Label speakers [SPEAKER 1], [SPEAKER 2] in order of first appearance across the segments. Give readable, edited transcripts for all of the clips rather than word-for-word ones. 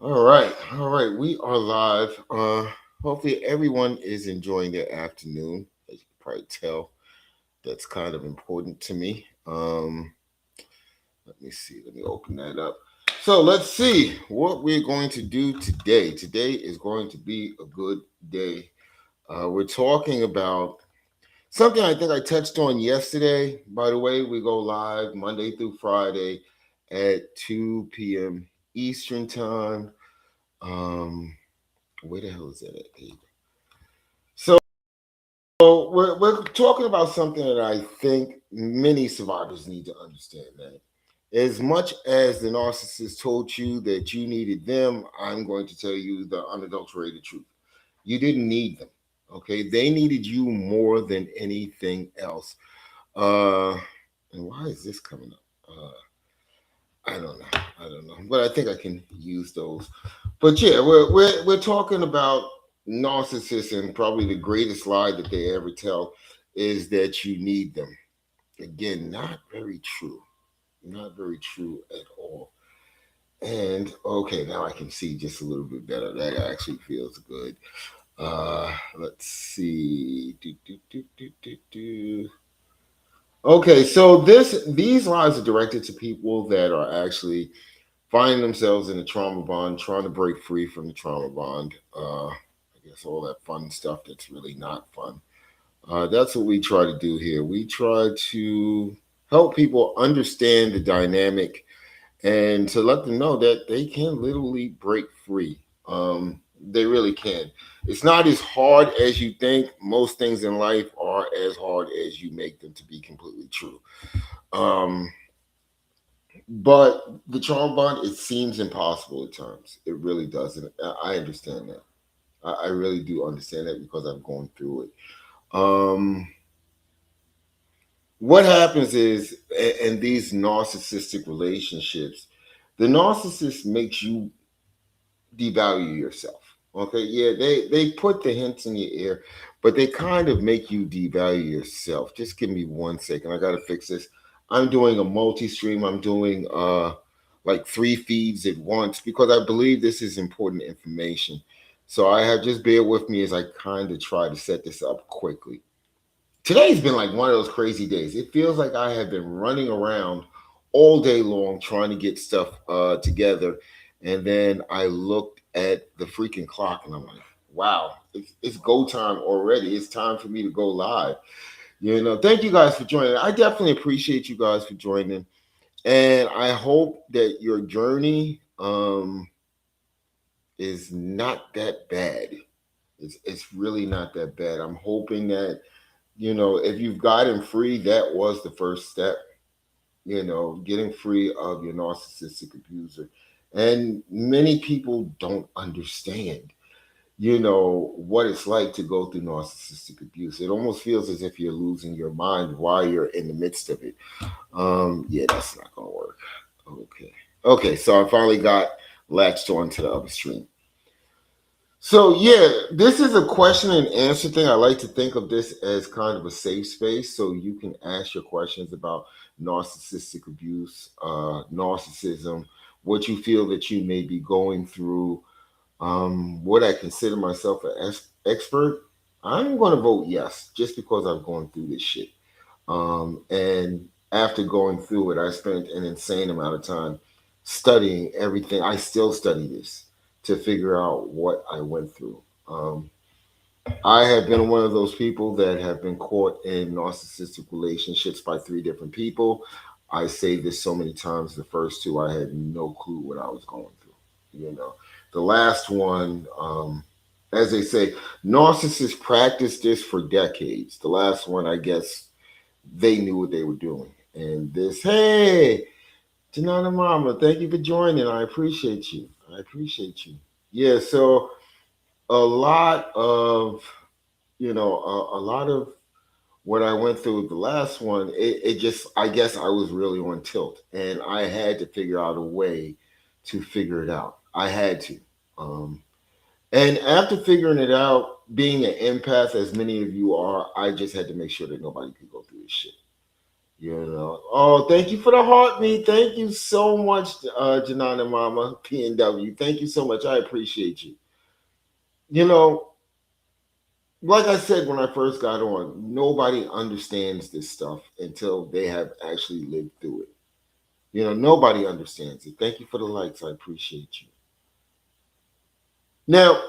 [SPEAKER 1] All right. We are live. Hopefully everyone is enjoying their afternoon. As you can probably tell, that's kind of important to me. Let me see. Let me open that up. So let's see what we're going to do today. Today is going to be a good day. We're talking about something I think I touched on yesterday. By the way, we go live Monday through Friday at 2 p.m. Eastern time. Um, where the hell is that at? There you go. So we're talking about something that I think many survivors need to understand, man. As much as the narcissist told you that you needed them, I'm going to tell you the unadulterated truth. You didn't need them. Okay. They needed you more than anything else. Uh and why is this coming up? I don't know. I don't know. But I think I can use those. But yeah, we're talking about narcissists, and probably the greatest lie that they ever tell is that you need them. Again, not very true. Not very true at all. And okay, now I can see just a little bit better. That actually feels good. Let's see. Do. Okay, so these lies are directed to people that are actually finding themselves in a trauma bond, trying to break free from the trauma bond. I guess all that fun stuff that's really not fun. That's what we try to do here. We try to help people understand the dynamic and to let them know that they can literally break free. They really can. It's not as hard as you think. Most things in life are as hard as you make them to be completely true. Um, but the trauma bond, it seems impossible at times. It really does. And I understand that. I really do understand that because I've gone through it. Um, what happens is, in these narcissistic relationships, the narcissist makes you devalue yourself. Okay, yeah, they put the hints in your ear, but they kind of make you devalue yourself. Just give me 1 second. I gotta fix this. I'm doing a multi-stream. I'm doing like 3 feeds at once because I believe this is important information. So I have just bear with me as I kind of try to set this up quickly. Today's been like one of those crazy days. It feels like I have been running around all day long trying to get stuff together. And then I looked at the freaking clock and I'm like, wow, it's go time already. It's time for me to go live. Thank you guys for joining. I definitely appreciate you guys for joining. And I hope that your journey is not that bad. It's really not that bad. I'm hoping that if you've gotten free, that was the first step, getting free of your narcissistic abuser. And many people don't understand, what it's like to go through narcissistic abuse. It almost feels as if you're losing your mind while you're in the midst of it. Yeah, that's not going to work. Okay. Okay, so I finally got latched on to the other stream. So yeah, this is a question and answer thing. I like to think of this as kind of a safe space, so you can ask your questions about narcissistic abuse, narcissism, what you feel that you may be going through. Would I consider myself an expert? I'm going to vote yes, just because I've gone through this shit. And after going through it, I spent an insane amount of time studying everything. I still study this to figure out what I went through. I have been one of those people that have been caught in narcissistic relationships by 3 different people. I say this so many times. The first two, I had no clue what I was going through. The last one, as they say, narcissists practice this for decades. The last one, I guess, they knew what they were doing. And this, hey, Janana Mama, thank you for joining. I appreciate you. I appreciate you. Yeah, so a lot of, a lot of what I went through with the last one, it just, I guess I was really on tilt and I had to figure out a way to figure it out. I had to. Um, and after figuring it out, being an empath, as many of you are, I just had to make sure that nobody could go through this shit. Oh, thank you for the heartbeat. Thank you so much, Janana Mama, PNW. Thank you so much. I appreciate you. You know, like I said when I first got on, nobody understands this stuff until they have actually lived through it. Nobody understands it. Thank you for the likes. I appreciate you. Now,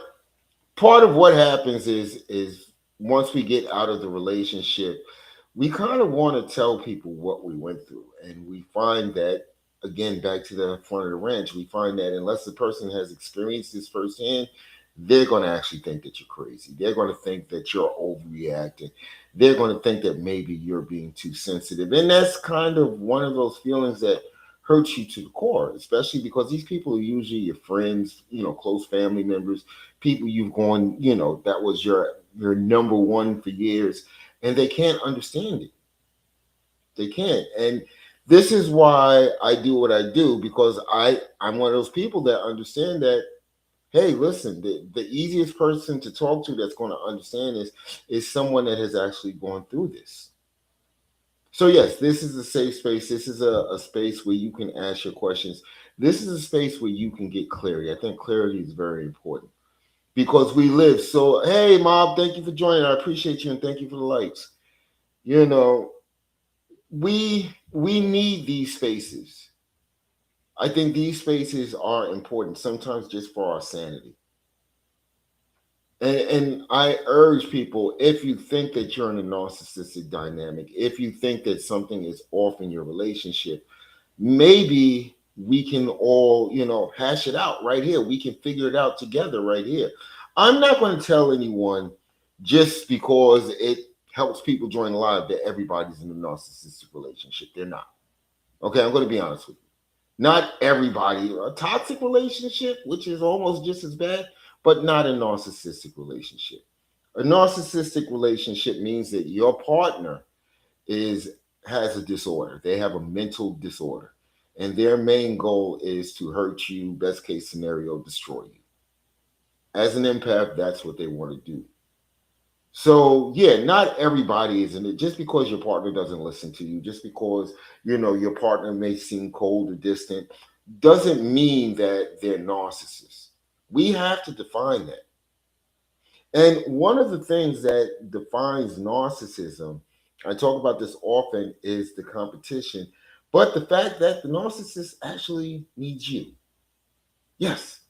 [SPEAKER 1] part of what happens is once we get out of the relationship, we kind of want to tell people what we went through, and we find that, again, back to the front of the ranch, we find that unless the person has experienced this firsthand, they're going to actually think that you're crazy. They're going to think that you're overreacting. They're going to think that maybe you're being too sensitive, and that's kind of one of those feelings that hurts you to the core, especially because these people are usually your friends, close family members, people you've gone, that was your number one for years, and they can't understand it. They can't. And this is why I do what I do, because I'm one of those people that understand that, hey, listen, the easiest person to talk to that's going to understand this is someone that has actually gone through this. So yes, this is a safe space. This is a space where you can ask your questions. This is a space where you can get clarity. I think clarity is very important because we live. So, hey, Mob, thank you for joining. I appreciate you and thank you for the likes. You know, we need these spaces. I think these spaces are important sometimes just for our sanity. And I urge people, if you think that you're in a narcissistic dynamic, if you think that something is off in your relationship, maybe we can all, hash it out right here. We can figure it out together right here. I'm not going to tell anyone just because it helps people join live that everybody's in a narcissistic relationship. They're not. Okay, I'm going to be honest with you. Not everybody. A toxic relationship, which is almost just as bad, but not a narcissistic relationship. A narcissistic relationship means that your partner is has a disorder. They have a mental disorder. And their main goal is to hurt you, best case scenario, destroy you. As an empath, that's what they want to do. So yeah, not everybody is in it. Just because your partner doesn't listen to you, just because your partner may seem cold or distant, doesn't mean that they're narcissists. We have to define that. And one of the things that defines narcissism, I talk about this often, is the competition, but the fact that the narcissist actually needs you. Yes.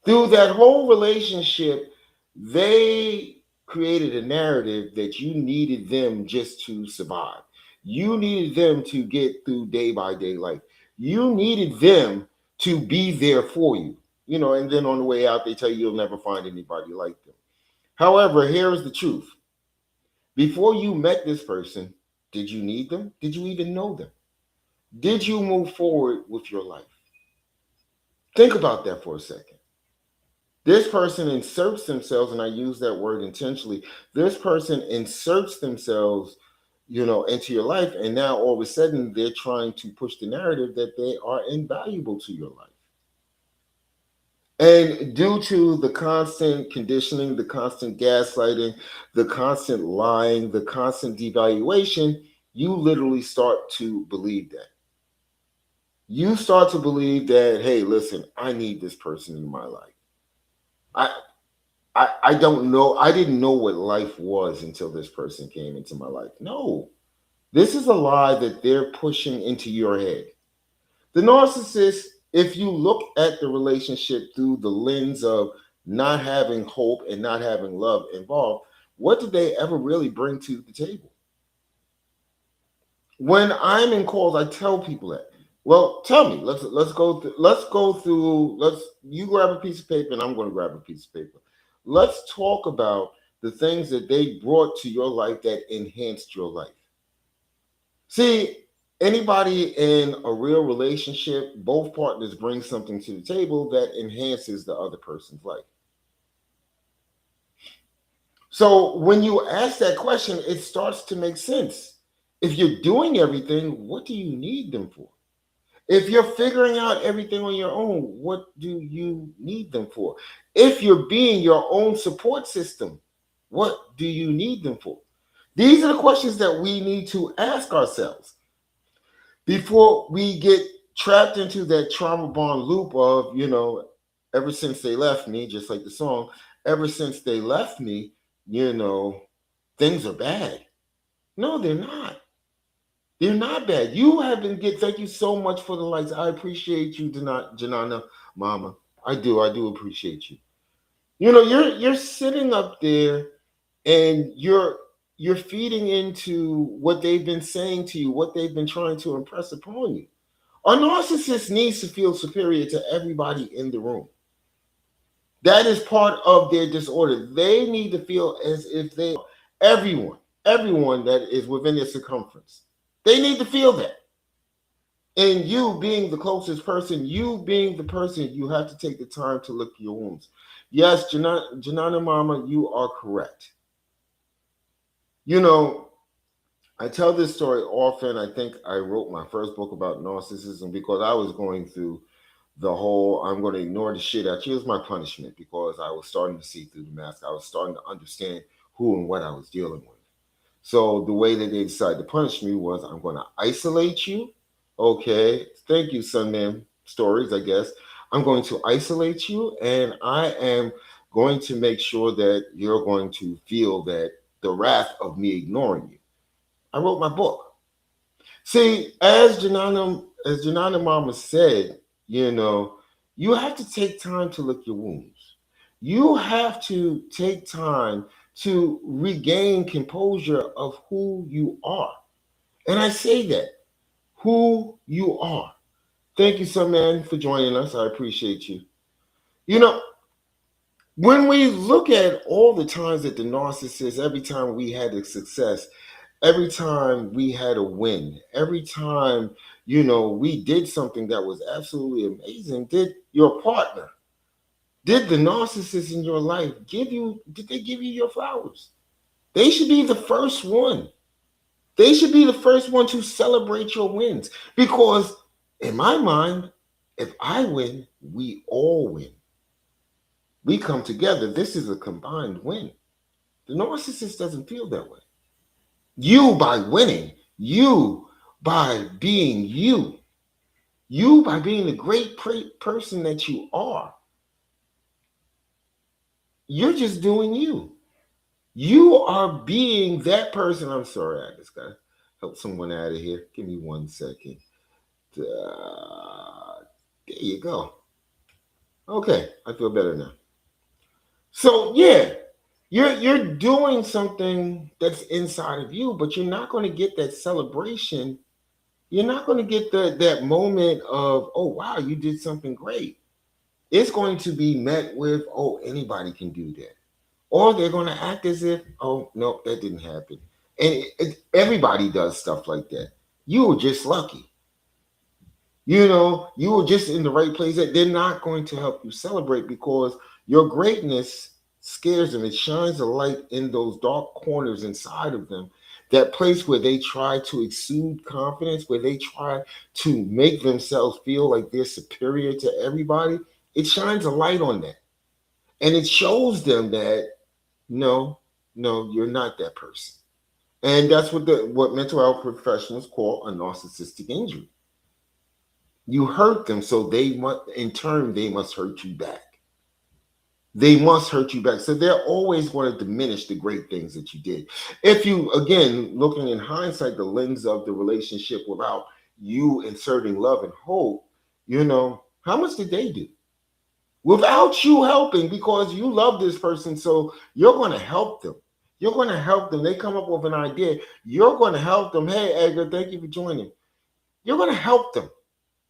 [SPEAKER 1] Through that whole relationship, they created a narrative that you needed them just to survive. You needed them to get through day by day life. You needed them to be there for you. And then on the way out, they tell you you'll never find anybody like them. However, here is the truth. Before you met this person, did you need them? Did you even know them? Did you move forward with your life? Think about that for a second. This person inserts themselves, and I use that word intentionally. This person inserts themselves, into your life, and now all of a sudden they're trying to push the narrative that they are invaluable to your life. And due to the constant conditioning, the constant gaslighting, the constant lying, the constant devaluation, you literally start to believe that. You start to believe that, hey, listen, I need this person in my life. I I don't know. I didn't know what life was until this person came into my life. No, this is a lie that they're pushing into your head. The narcissist, if you look at the relationship through the lens of not having hope and not having love involved, what did they ever really bring to the table? When I'm in calls, I tell people that. Well, tell me. Let's go through. Let's you grab a piece of paper, and I'm going to grab a piece of paper. Let's talk about the things that they brought to your life that enhanced your life. See, anybody in a real relationship, both partners bring something to the table that enhances the other person's life. So when you ask that question, it starts to make sense. If you're doing everything, what do you need them for? If you're figuring out everything on your own, what do you need them for? If you're being your own support system, what do you need them for? These are the questions that we need to ask ourselves. before we get trapped into that trauma bond loop of, ever since they left me, just like the song, ever since they left me, you know, things are bad. No, they're not. They're not bad. You have been get. Thank you so much for the likes. I appreciate you, Janana, Mama. I do. I do appreciate you. You're sitting up there and you're feeding into what they've been saying to you, what they've been trying to impress upon you. A narcissist needs to feel superior to everybody in the room. That is part of their disorder. They need to feel as if they everyone, everyone that is within their circumference. They need to feel that. And you being the closest person, you being the person, you have to take the time to look your wounds. Yes, Janana Mama, you are correct. You know, I tell this story often. I think I wrote my first book about narcissism because I was going through the whole I'm going to ignore the shit out you. It was my punishment because I was starting to see through the mask. I was starting to understand who and what I was dealing with. So the way that they decided to punish me was I'm going to isolate you. Okay. Thank you, Sunman Stories, I guess. I'm going to isolate you and I am going to make sure that you're going to feel that the wrath of me ignoring you. I wrote my book. See, as Janana Mama said, you have to take time to lick your wounds. You have to take time to regain composure of who you are. And I say that, who you are. Thank you, son man, for joining us. I appreciate you. You know, when we look at all the times that the narcissist, every time we had a success, every time we had a win, every time, we did something that was absolutely amazing, did your partner, did the narcissist in your life did they give you your flowers? They should be the first one. They should be the first one to celebrate your wins. Because in my mind, if I win, we all win. We come together. This is a combined win. The narcissist doesn't feel that way. You by winning, you by being you by being the great person that you are, you're just doing you. You are being that person. I'm sorry, I just gotta help someone out of here. Give me 1 second. There you go. Okay, I feel better now. So yeah, you're doing something that's inside of you, but you're not going to get that celebration. You're not going to get that moment of, oh wow, you did something great. It's going to be met with, oh, anybody can do that. Or they're going to act as if, oh, no, that didn't happen. And everybody does stuff like that. You were just lucky. You were just in the right place. That they're not going to help you celebrate because your greatness scares them. It shines a light in those dark corners inside of them. That place where they try to exude confidence, where they try to make themselves feel like they're superior to everybody. It shines a light on that. And it shows them that no, no, you're not that person. And that's what mental health professionals call a narcissistic injury. You hurt them, so they must, in turn, they must hurt you back. They must hurt you back. So they're always going to diminish the great things that you did. If you, again, looking in hindsight, the lens of the relationship without you inserting love and hope, how much did they do? Without you helping, because you love this person, so you're going to help them. You're going to help them. They come up with an idea. You're going to help them. Hey, Edgar, thank you for joining. You're going to help them.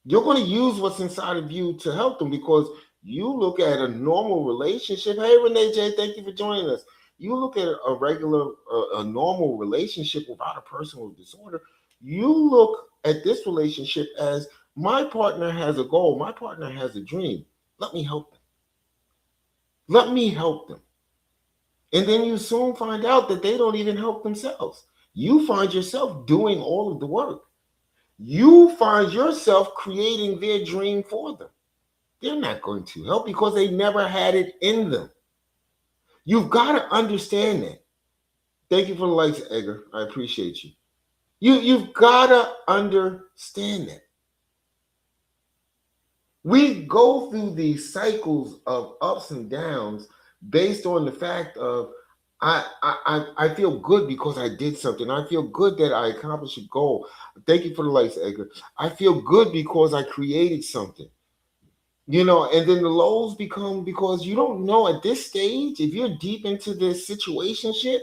[SPEAKER 1] You're going to use what's inside of you to help them because you look at a normal relationship. Hey, Renee J, thank you for joining us. You look at a regular, a normal relationship without a person with disorder. You look at this relationship as my partner has a goal. My partner has a dream. Let me help them. Let me help them. And then you soon find out that they don't even help themselves. You find yourself doing all of the work. You find yourself creating their dream for them. They're not going to help because they never had it in them. You've got to understand that. Thank you for the likes, Edgar. I appreciate you. You've gotta understand that. We go through these cycles of ups and downs based on the fact of I feel good because I did something. I feel good that I accomplished a goal. Thank you for the lights, Edgar. I feel good because I created something. And then the lows become because you don't know at this stage, if you're deep into this situationship,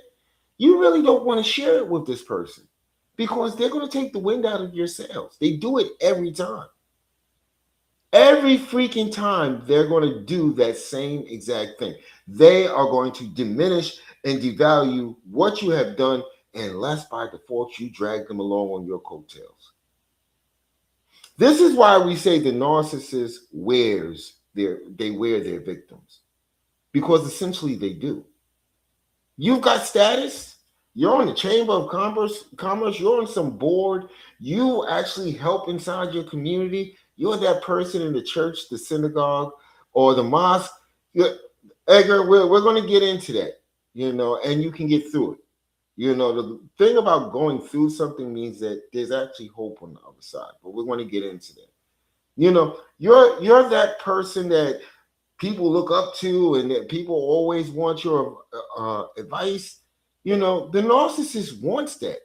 [SPEAKER 1] you really don't want to share it with this person because they're going to take the wind out of your sails. They do it every time. Every freaking time they're going to do that same exact thing. They are going to diminish and devalue what you have done unless by default you drag them along on your coattails. This is why we say the narcissist they wear their victims because essentially they do. You've got status. You're on the Chamber of Commerce. You're on some board. You actually help inside your community. You're that person in the church, the synagogue, or the mosque. Edgar, we're going to get into that, and you can get through it. The thing about going through something means that there's actually hope on the other side, but we're going to get into that. You're that person that people look up to and that people always want your advice. The narcissist wants that.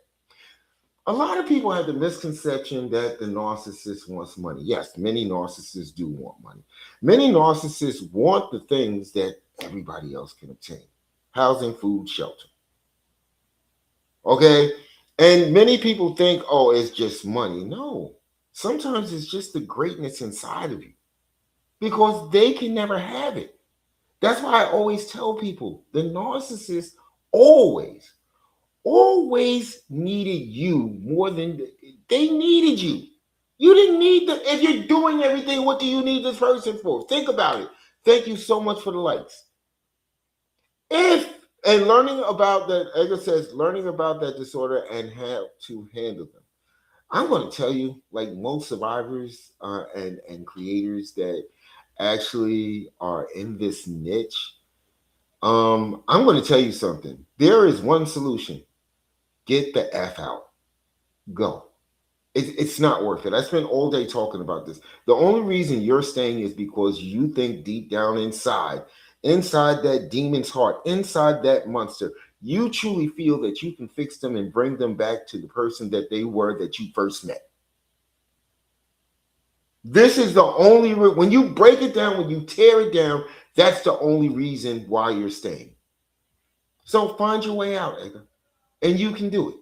[SPEAKER 1] A lot of people have the misconception that the narcissist wants money. Yes, many narcissists do want money. Many narcissists want the things that everybody else can obtain: housing, food, shelter. Okay? And many people think, oh, it's just money. No, sometimes it's just the greatness inside of you because they can never have it. That's why I always tell people the narcissist always, always needed you more than they needed you. You didn't need the, if you're doing everything, what do you need this person for? Think about it. Thank you so much for the likes. And learning about that, Edgar says, learning about that disorder and how to handle them. I'm going to tell you, like most survivors and creators that actually are in this niche, I'm going to tell you something. There is one solution: get the F out. Go. It's not worth it. I spent all day talking about this. The only reason you're staying is because you think deep down inside that demon's heart, inside that monster, you truly feel that you can fix them and bring them back to the person that they were that you first met. This is the only when you break it down, when you tear it down, that's the only reason why you're staying. So find your way out, Edgar, and you can do it.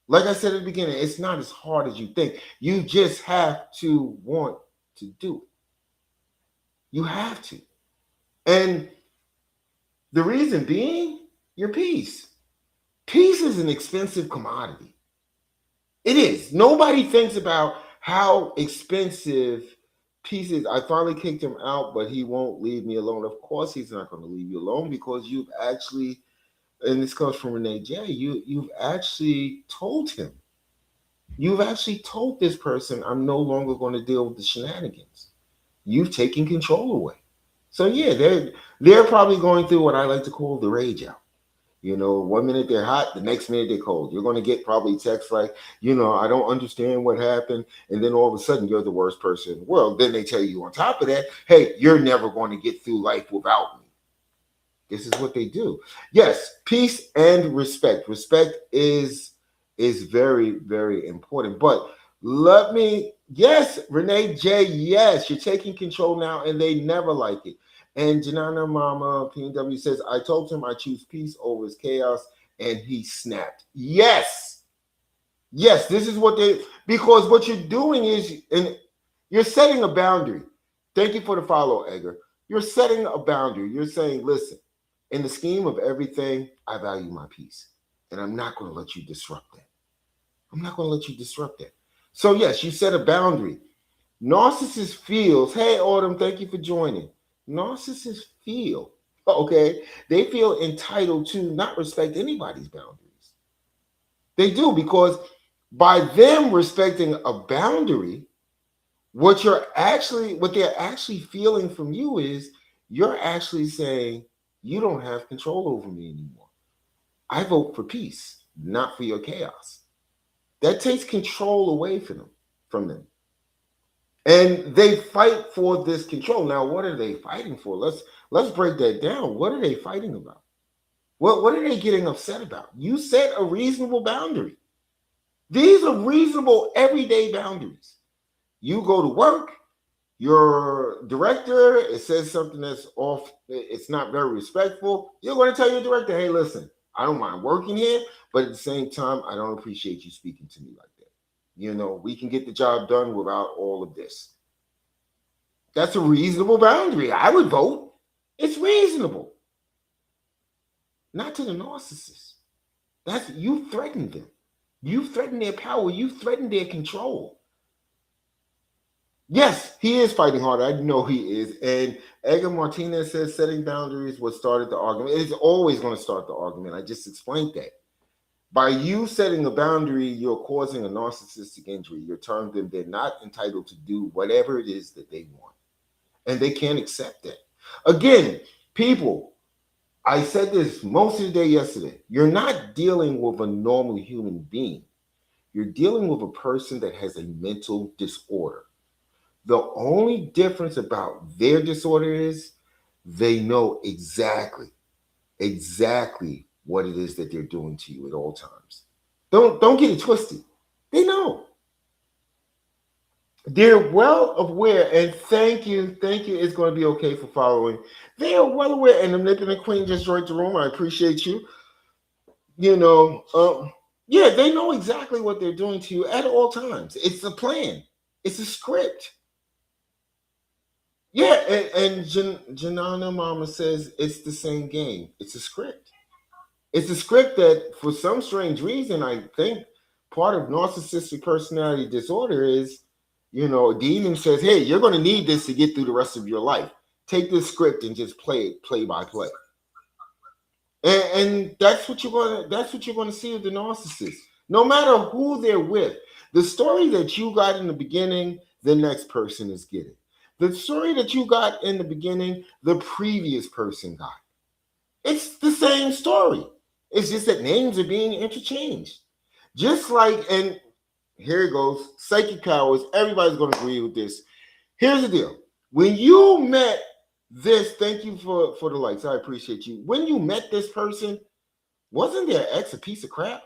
[SPEAKER 1] Like I said at the beginning, it's not as hard as you think. You just have to want to do it. You have to. And the reason being, your peace. Peace is an expensive commodity. It is. Nobody thinks about how expensive peace is. I finally kicked him out, but he won't leave me alone. Of course, he's not going to leave you alone because you've actually, and this comes from Renee J., you've actually told him. You've actually told this person, I'm no longer going to deal with the shenanigans. You've taken control away. So yeah, they're probably going through what I like to call the rage out. 1 minute they're hot, the next minute they're cold. You're going to get probably texts like, I don't understand what happened. And then all of a sudden you're the worst person in the world. Then they tell you on top of that, hey, you're never going to get through life without me. This is what they do. Yes, peace and respect. Respect is very, very important. But yes, Renee J, yes, you're taking control now, and they never like it. And Janana Mama PW says, I told him I choose peace over his chaos, and he snapped. Yes. Yes, this is because what you're doing is, and you're setting a boundary. Thank you for the follow, Edgar. You're setting a boundary. You're saying, listen, in the scheme of everything, I value my peace, and I'm not going to let you disrupt that. I'm not going to let you disrupt that. So yes, you set a boundary. Narcissist feels, hey, Autumn, thank you for joining. Narcissists feel, okay, they feel entitled to not respect anybody's boundaries. They do, because by them respecting a boundary, what they're actually feeling from you is you're actually saying, you don't have control over me anymore. I vote for peace, not for your chaos. That takes control away from them. And they fight for this control. Now, what are they fighting for? Let's break that down. What are they fighting about? What are they getting upset about? You set a reasonable boundary. These are reasonable everyday boundaries. You go to work, your director, it says something that's off, it's not very respectful. You're going to tell your director, hey, listen, I don't mind working here, but at the same time, I don't appreciate you speaking to me like that. We can get the job done without all of this. That's a reasonable boundary. I would vote. It's reasonable. Not to the narcissist. That's you threatened them. You threatened their power. You threatened their control. Yes, he is fighting hard. I know he is. And Edgar Martinez says setting boundaries what started the argument. It's always going to start the argument. I just explained that. By you setting a boundary, you're causing a narcissistic injury. You're telling them they're not entitled to do whatever it is that they want. And they can't accept that. Again, people, I said this most of the day yesterday. You're not dealing with a normal human being. You're dealing with a person that has a mental disorder. The only difference about their disorder is they know exactly what it is that they're doing to you at all times. Don't get it twisted. They know. They're well aware, and thank you. It's going to be okay for following. They are well aware, and the Manipulative Queen just joined the room. I appreciate you. Yeah, they know exactly what they're doing to you at all times. It's a plan. It's a script. Yeah, and Janana Mama says it's the same game. It's a script. It's a script that, for some strange reason, I think part of narcissistic personality disorder is, demon says, hey, you're going to need this to get through the rest of your life. Take this script and just play it play by play. And that's what you're going to see with the narcissist. No matter who they're with, the story that you got in the beginning, the next person is getting. The story that you got in the beginning, the previous person got. It's the same story. It's just that names are being interchanged. Just like, and here it goes, psychic powers, everybody's going to agree with this. Here's the deal. When you met this, thank you for the likes, I appreciate you. When you met this person, wasn't their ex a piece of crap?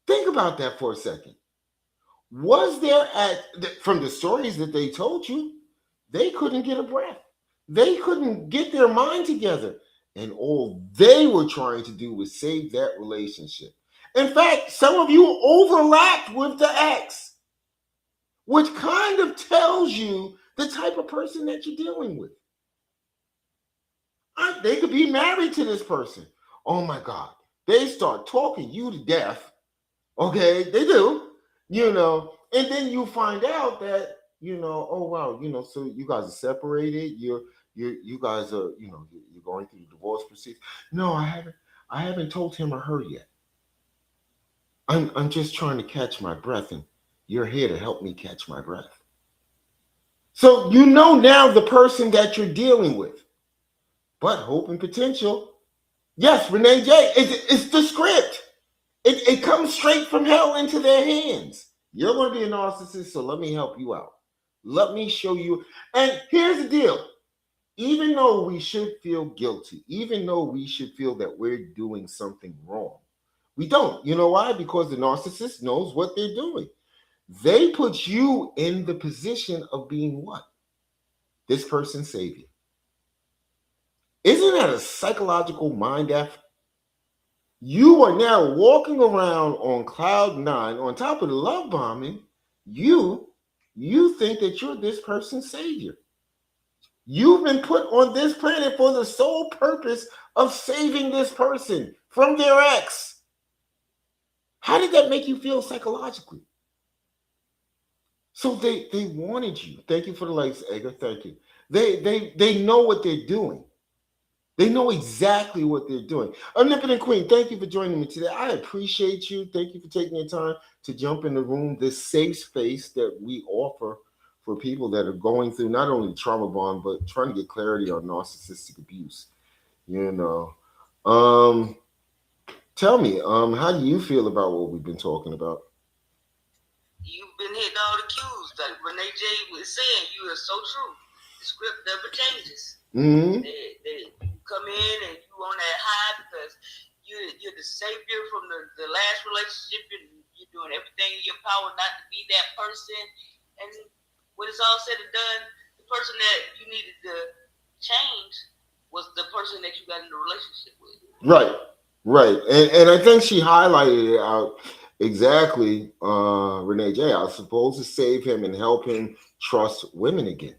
[SPEAKER 1] Think about that for a second. Was there from the stories that they told you, they couldn't get a breath. They couldn't get their mind together. And all they were trying to do was save that relationship. In fact, some of you overlapped with the ex, which kind of tells you the type of person that you're dealing with. They could be married to this person. Oh my God. They start talking you to death. Okay, they do, and then you find out that, oh wow, so you guys are separated. You guys are, you're going through the divorce proceedings. No, I haven't told him or her yet. I'm just trying to catch my breath, and you're here to help me catch my breath. So now the person that you're dealing with. But hope and potential. Yes, Renee J. It's the script. It comes straight from hell into their hands. You're going to be a narcissist, so let me help you out. Let me show you. And here's the deal. Even though we should feel guilty, even though we should feel that we're doing something wrong, we don't. You know why? Because the narcissist knows what they're doing. They put you in the position of being what? This person's savior. Isn't that a psychological mind F? You are now walking around on cloud 9 on top of the love bombing. You think that you're this person's savior. You've been put on this planet for the sole purpose of saving this person from their ex. How did that make you feel psychologically? So they wanted you. Thank you for the likes, Edgar. Thank you. They know what they're doing. They know exactly what they're doing. Omnipotent Queen, thank you for joining me today. I appreciate you. Thank you for taking your time to jump in the room, this safe space that we offer for people that are going through not only trauma bond, but trying to get clarity on narcissistic abuse. Tell me, how do you feel about what we've been talking about?
[SPEAKER 2] You've been hitting all the cues. Like Renee J was saying, you are so true. The script never changes.
[SPEAKER 1] Mm-hmm.
[SPEAKER 2] You come in and you on that high because you're the savior from the last relationship. You're doing everything in your power not to be that person. And when it's all said and done, the person that you needed to change was the person that you got in the relationship with.
[SPEAKER 1] Right, right, and I think she highlighted it out exactly. Renee J. I was supposed to save him and help him trust women again.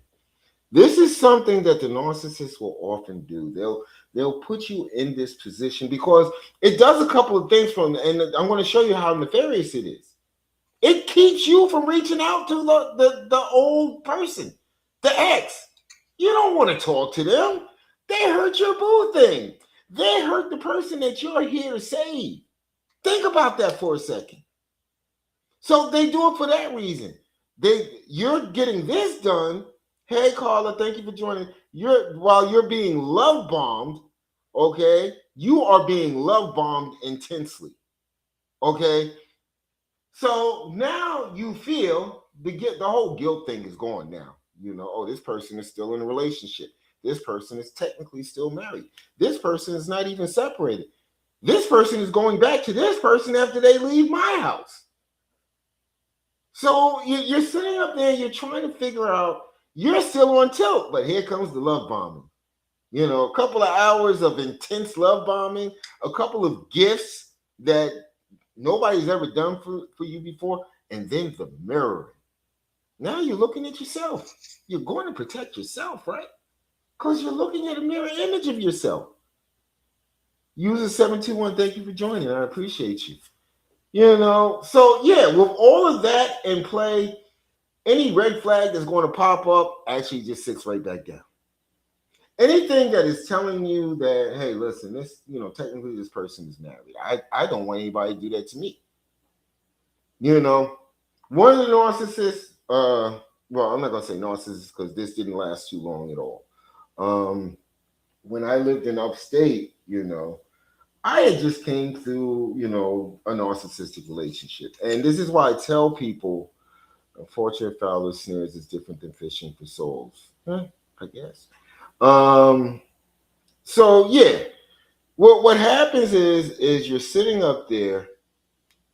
[SPEAKER 1] This is something that the narcissist will often do. They'll put you in this position because it does a couple of things from, and I'm going to show you how nefarious it is. It keeps you from reaching out to the old person, the ex. You don't want to talk to them. They hurt your boo thing. They hurt the person that you're here to save. Think about that for a second. So they do it for that reason. You're getting this done. Hey Carla, thank you for joining. While you're being love bombed, okay, you are being love bombed intensely. Okay. So now you feel the whole guilt thing is gone now. You know, oh, this person is still in a relationship. This person is technically still married. This person is not even separated. This person is going back to this person after they leave my house. So you're sitting up there, you're trying to figure out, you're still on tilt, but here comes the love bombing. You know, a couple of hours of intense love bombing, a couple of gifts that nobody's ever done for you before, and then the mirroring. Now you're looking at yourself. You're going to protect yourself, right? Because you're looking at a mirror image of yourself. User 721, thank you for joining. I appreciate you. You know, so yeah, with all of that in play, any red flag that's going to pop up actually just sits right back down. Anything that is telling you that, hey, listen, this, you know, technically this person is married. I don't want anybody to do that to me. You know, one of the narcissists, well, I'm not gonna say narcissists because this didn't last too long at all. When I lived in upstate, you know, I had just came through, you know, a narcissistic relationship. And this is why I tell people, unfortunate foul listeners is different than fishing for souls. I guess. Um, so yeah, what happens is you're sitting up there,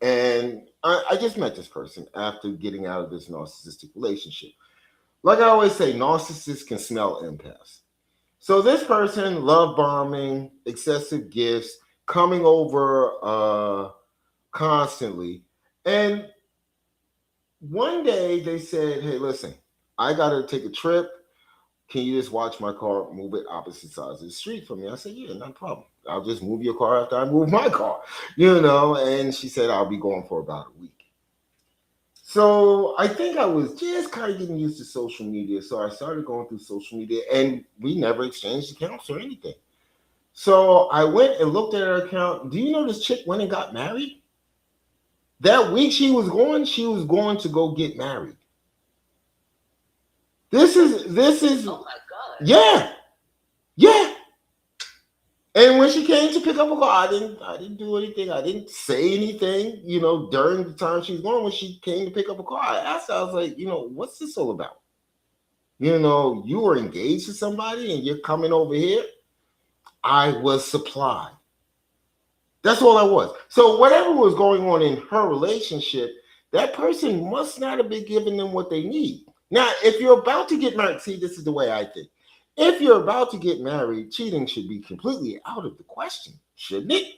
[SPEAKER 1] and I just met this person after getting out of this narcissistic relationship. Like I always say, narcissists can smell empaths. So this person, love bombing, excessive gifts, coming over constantly, and one day they said, "Hey, listen, I gotta take a trip. Can you just watch my car move it opposite sides of the street for me?" I said, "Yeah, no problem. I'll just move your car after I move my car." You know, and she said, "I'll be going for about a week." So I think I was just kind of getting used to social media. So I started going through social media, and we never exchanged accounts or anything. So I went and looked at her account. Do you know this chick went and got married? That week she was going to go get married. This is
[SPEAKER 2] Oh my God.
[SPEAKER 1] yeah, yeah. And when she came to pick up a car, I didn't do anything. I didn't say anything, you know, during the time she was going. When she came to pick up a car, I asked her, I was like, you know, what's this all about? You know, you were engaged to somebody and you're coming over here. I was supplied. That's all I was. So whatever was going on in her relationship, that person must not have been giving them what they need. Now, if you're about to get married, see, this is the way I think. If you're about to get married, cheating should be completely out of the question, shouldn't it?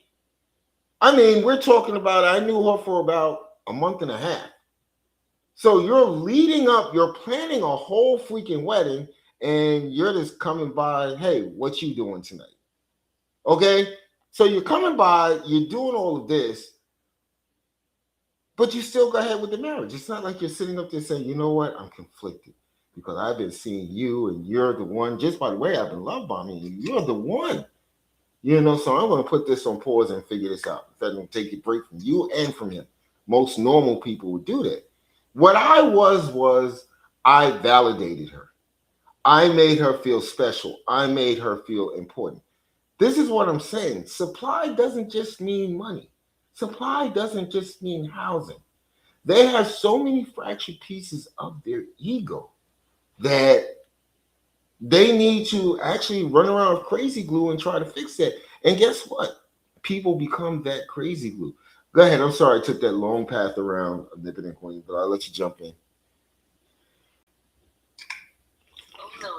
[SPEAKER 1] I mean, we're talking about, I knew her for about a month and a half. So you're leading up, you're planning a whole freaking wedding, and you're just coming by, hey, what you doing tonight? Okay? So you're coming by, you're doing all of this, but you still go ahead with the marriage. It's not like you're sitting up there saying, you know what, I'm conflicted because I've been seeing you and you're the one. Just by the way, I've been love bombing you. You're the one. You know, so I'm going to put this on pause and figure this out. If I don't take a break from you and from him. Most normal people would do that. What I was I validated her. I made her feel special. I made her feel important. This is what I'm saying. Supply doesn't just mean money. Supply doesn't just mean housing. They have so many fractured pieces of their ego that they need to actually run around with crazy glue and try to fix that. And guess what? People become that crazy glue. Go ahead. I'm sorry I took that long path around Nippin and Queen, but I'll let you jump in.
[SPEAKER 2] Oh no,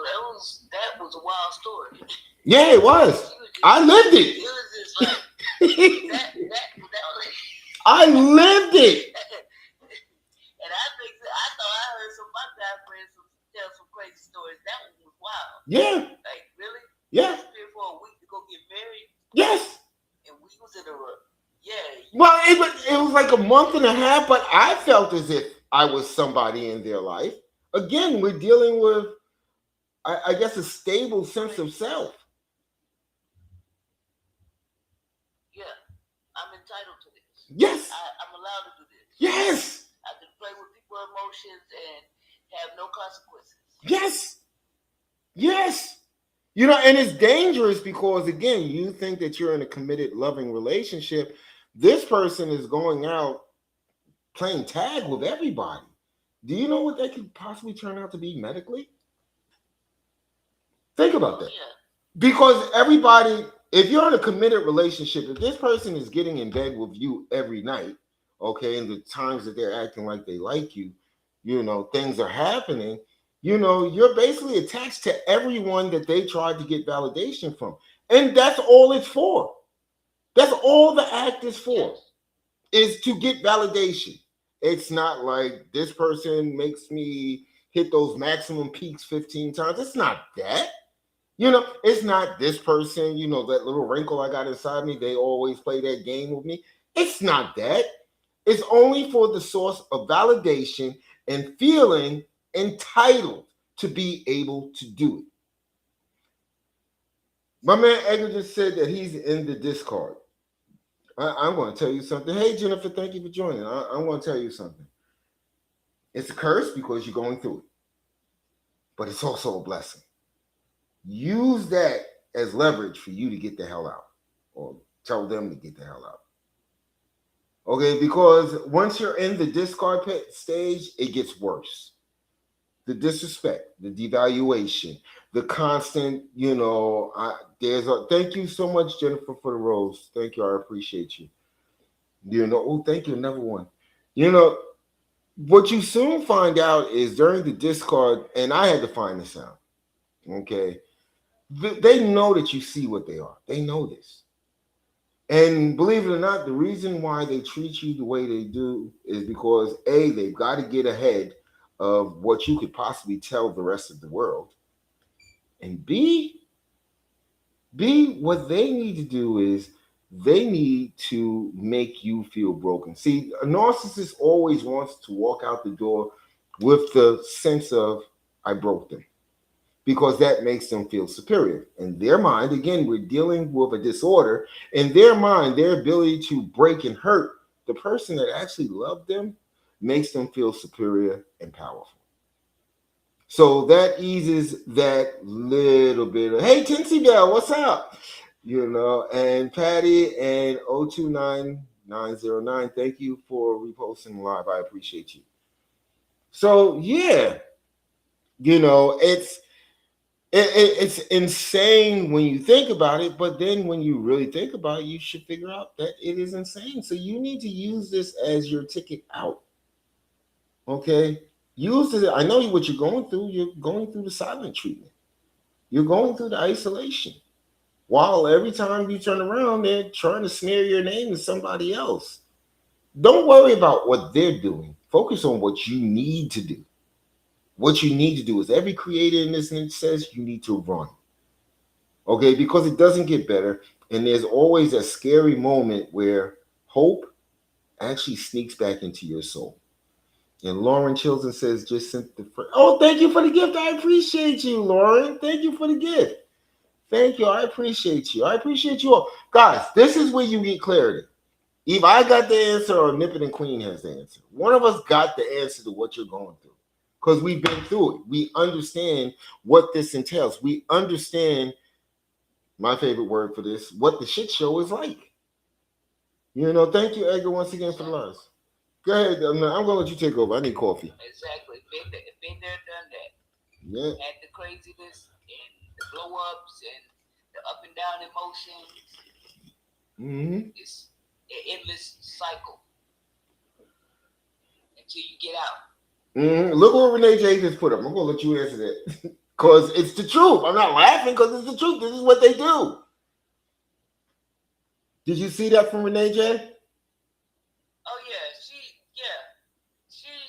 [SPEAKER 2] that was a wild story.
[SPEAKER 1] Yeah, it was. I lived
[SPEAKER 2] It was just like
[SPEAKER 1] it.
[SPEAKER 2] that was.
[SPEAKER 1] I lived it.
[SPEAKER 2] And I thought I heard some of my guy friends tell some crazy stories. That one was wild.
[SPEAKER 1] Yeah.
[SPEAKER 2] Like really?
[SPEAKER 1] Yeah.
[SPEAKER 2] Disappeared for a week to go get married,
[SPEAKER 1] Yes.
[SPEAKER 2] and we was in a yeah.
[SPEAKER 1] Well, it was like a month and a half, but I felt as if I was somebody in their life. Again, we're dealing with, I guess, a stable sense of self.
[SPEAKER 2] Yeah, I'm entitled to this.
[SPEAKER 1] Yes.
[SPEAKER 2] I'm allowed to do this.
[SPEAKER 1] Yes.
[SPEAKER 2] I can play with people's emotions and have no consequences.
[SPEAKER 1] Yes. Yes. And it's dangerous because, again, you think that you're in a committed, loving relationship. This person is going out playing tag with everybody. Do you know what that could possibly turn out to be medically? Think about that.
[SPEAKER 2] Yeah.
[SPEAKER 1] Because everybody, if you're in a committed relationship, if this person is getting in bed with you every night, okay, and the times that they're acting like they like you, things are happening, you're basically attached to everyone that they tried to get validation from. And that's all it's for. That's all the act is for, is to get validation. It's not like this person makes me hit those maximum peaks 15 times. It's not that. It's not this person, that little wrinkle I got inside me. They always play that game with me. It's not that. It's only for the source of validation and feeling entitled to be able to do it. My man Edgar just said that he's in the Discord. I'm going to tell you something. Hey, Jennifer, thank you for joining. I'm going to tell you something. It's a curse because you're going through it, but it's also a blessing. Use that as leverage for you to get the hell out, or tell them to get the hell out. Okay, because once you're in the discard pit stage, it gets worse. The disrespect, the devaluation, the constant, thank you so much, Jennifer, for the rose. Thank you. I appreciate you. Thank you, another one. You know, what you soon find out is during the discard, and I had to find this out, okay? They know that you see what they are. They know this. And believe it or not, the reason why they treat you the way they do is because A, they've got to get ahead of what you could possibly tell the rest of the world. And B, what they need to do is they need to make you feel broken. See, a narcissist always wants to walk out the door with the sense of, I broke them, because that makes them feel superior. In their mind, again, we're dealing with a disorder. In their mind, their ability to break and hurt the person that actually loved them makes them feel superior and powerful. So that eases that little bit of, hey, Tinsy Bell, what's up? And Patty and 029909, thank you for reposting live. I appreciate you. So, yeah, it's insane when you think about it, but then when you really think about it, you should figure out that it is insane. So you need to use this as your ticket out. Okay? Use it. I know what you're going through. You're going through the silent treatment. You're going through the isolation. While every time you turn around, they're trying to smear your name to somebody else. Don't worry about what they're doing. Focus on what you need to do. What you need to do is every creator in this niche says you need to run. Okay, because it doesn't get better. And there's always a scary moment where hope actually sneaks back into your soul. And Lauren Chilton says, just sent the oh, thank you for the gift. I appreciate you, Lauren. Thank you for the gift. Thank you. I appreciate you. I appreciate you all. Guys, this is where you get clarity. Either I got the answer or Nippin and Queen has the answer. One of us got the answer to what you're going through. Because we've been through it. We understand what this entails. We understand, my favorite word for this, what the shit show is like. Thank you, Edgar, once again for the loves. Go ahead. I'm gonna let you take over. I need coffee.
[SPEAKER 2] Exactly. Been there, done that.
[SPEAKER 1] Yeah.
[SPEAKER 2] Had the craziness and the blow ups and the up and down emotions.
[SPEAKER 1] Mm-hmm.
[SPEAKER 2] It's an endless cycle until you get out.
[SPEAKER 1] Mm-hmm. Look what Renee J just put up. I'm gonna let you answer that because it's the truth. I'm not laughing because it's the truth. This is what they do. Did you see that from Renee J?
[SPEAKER 2] Oh yeah, she's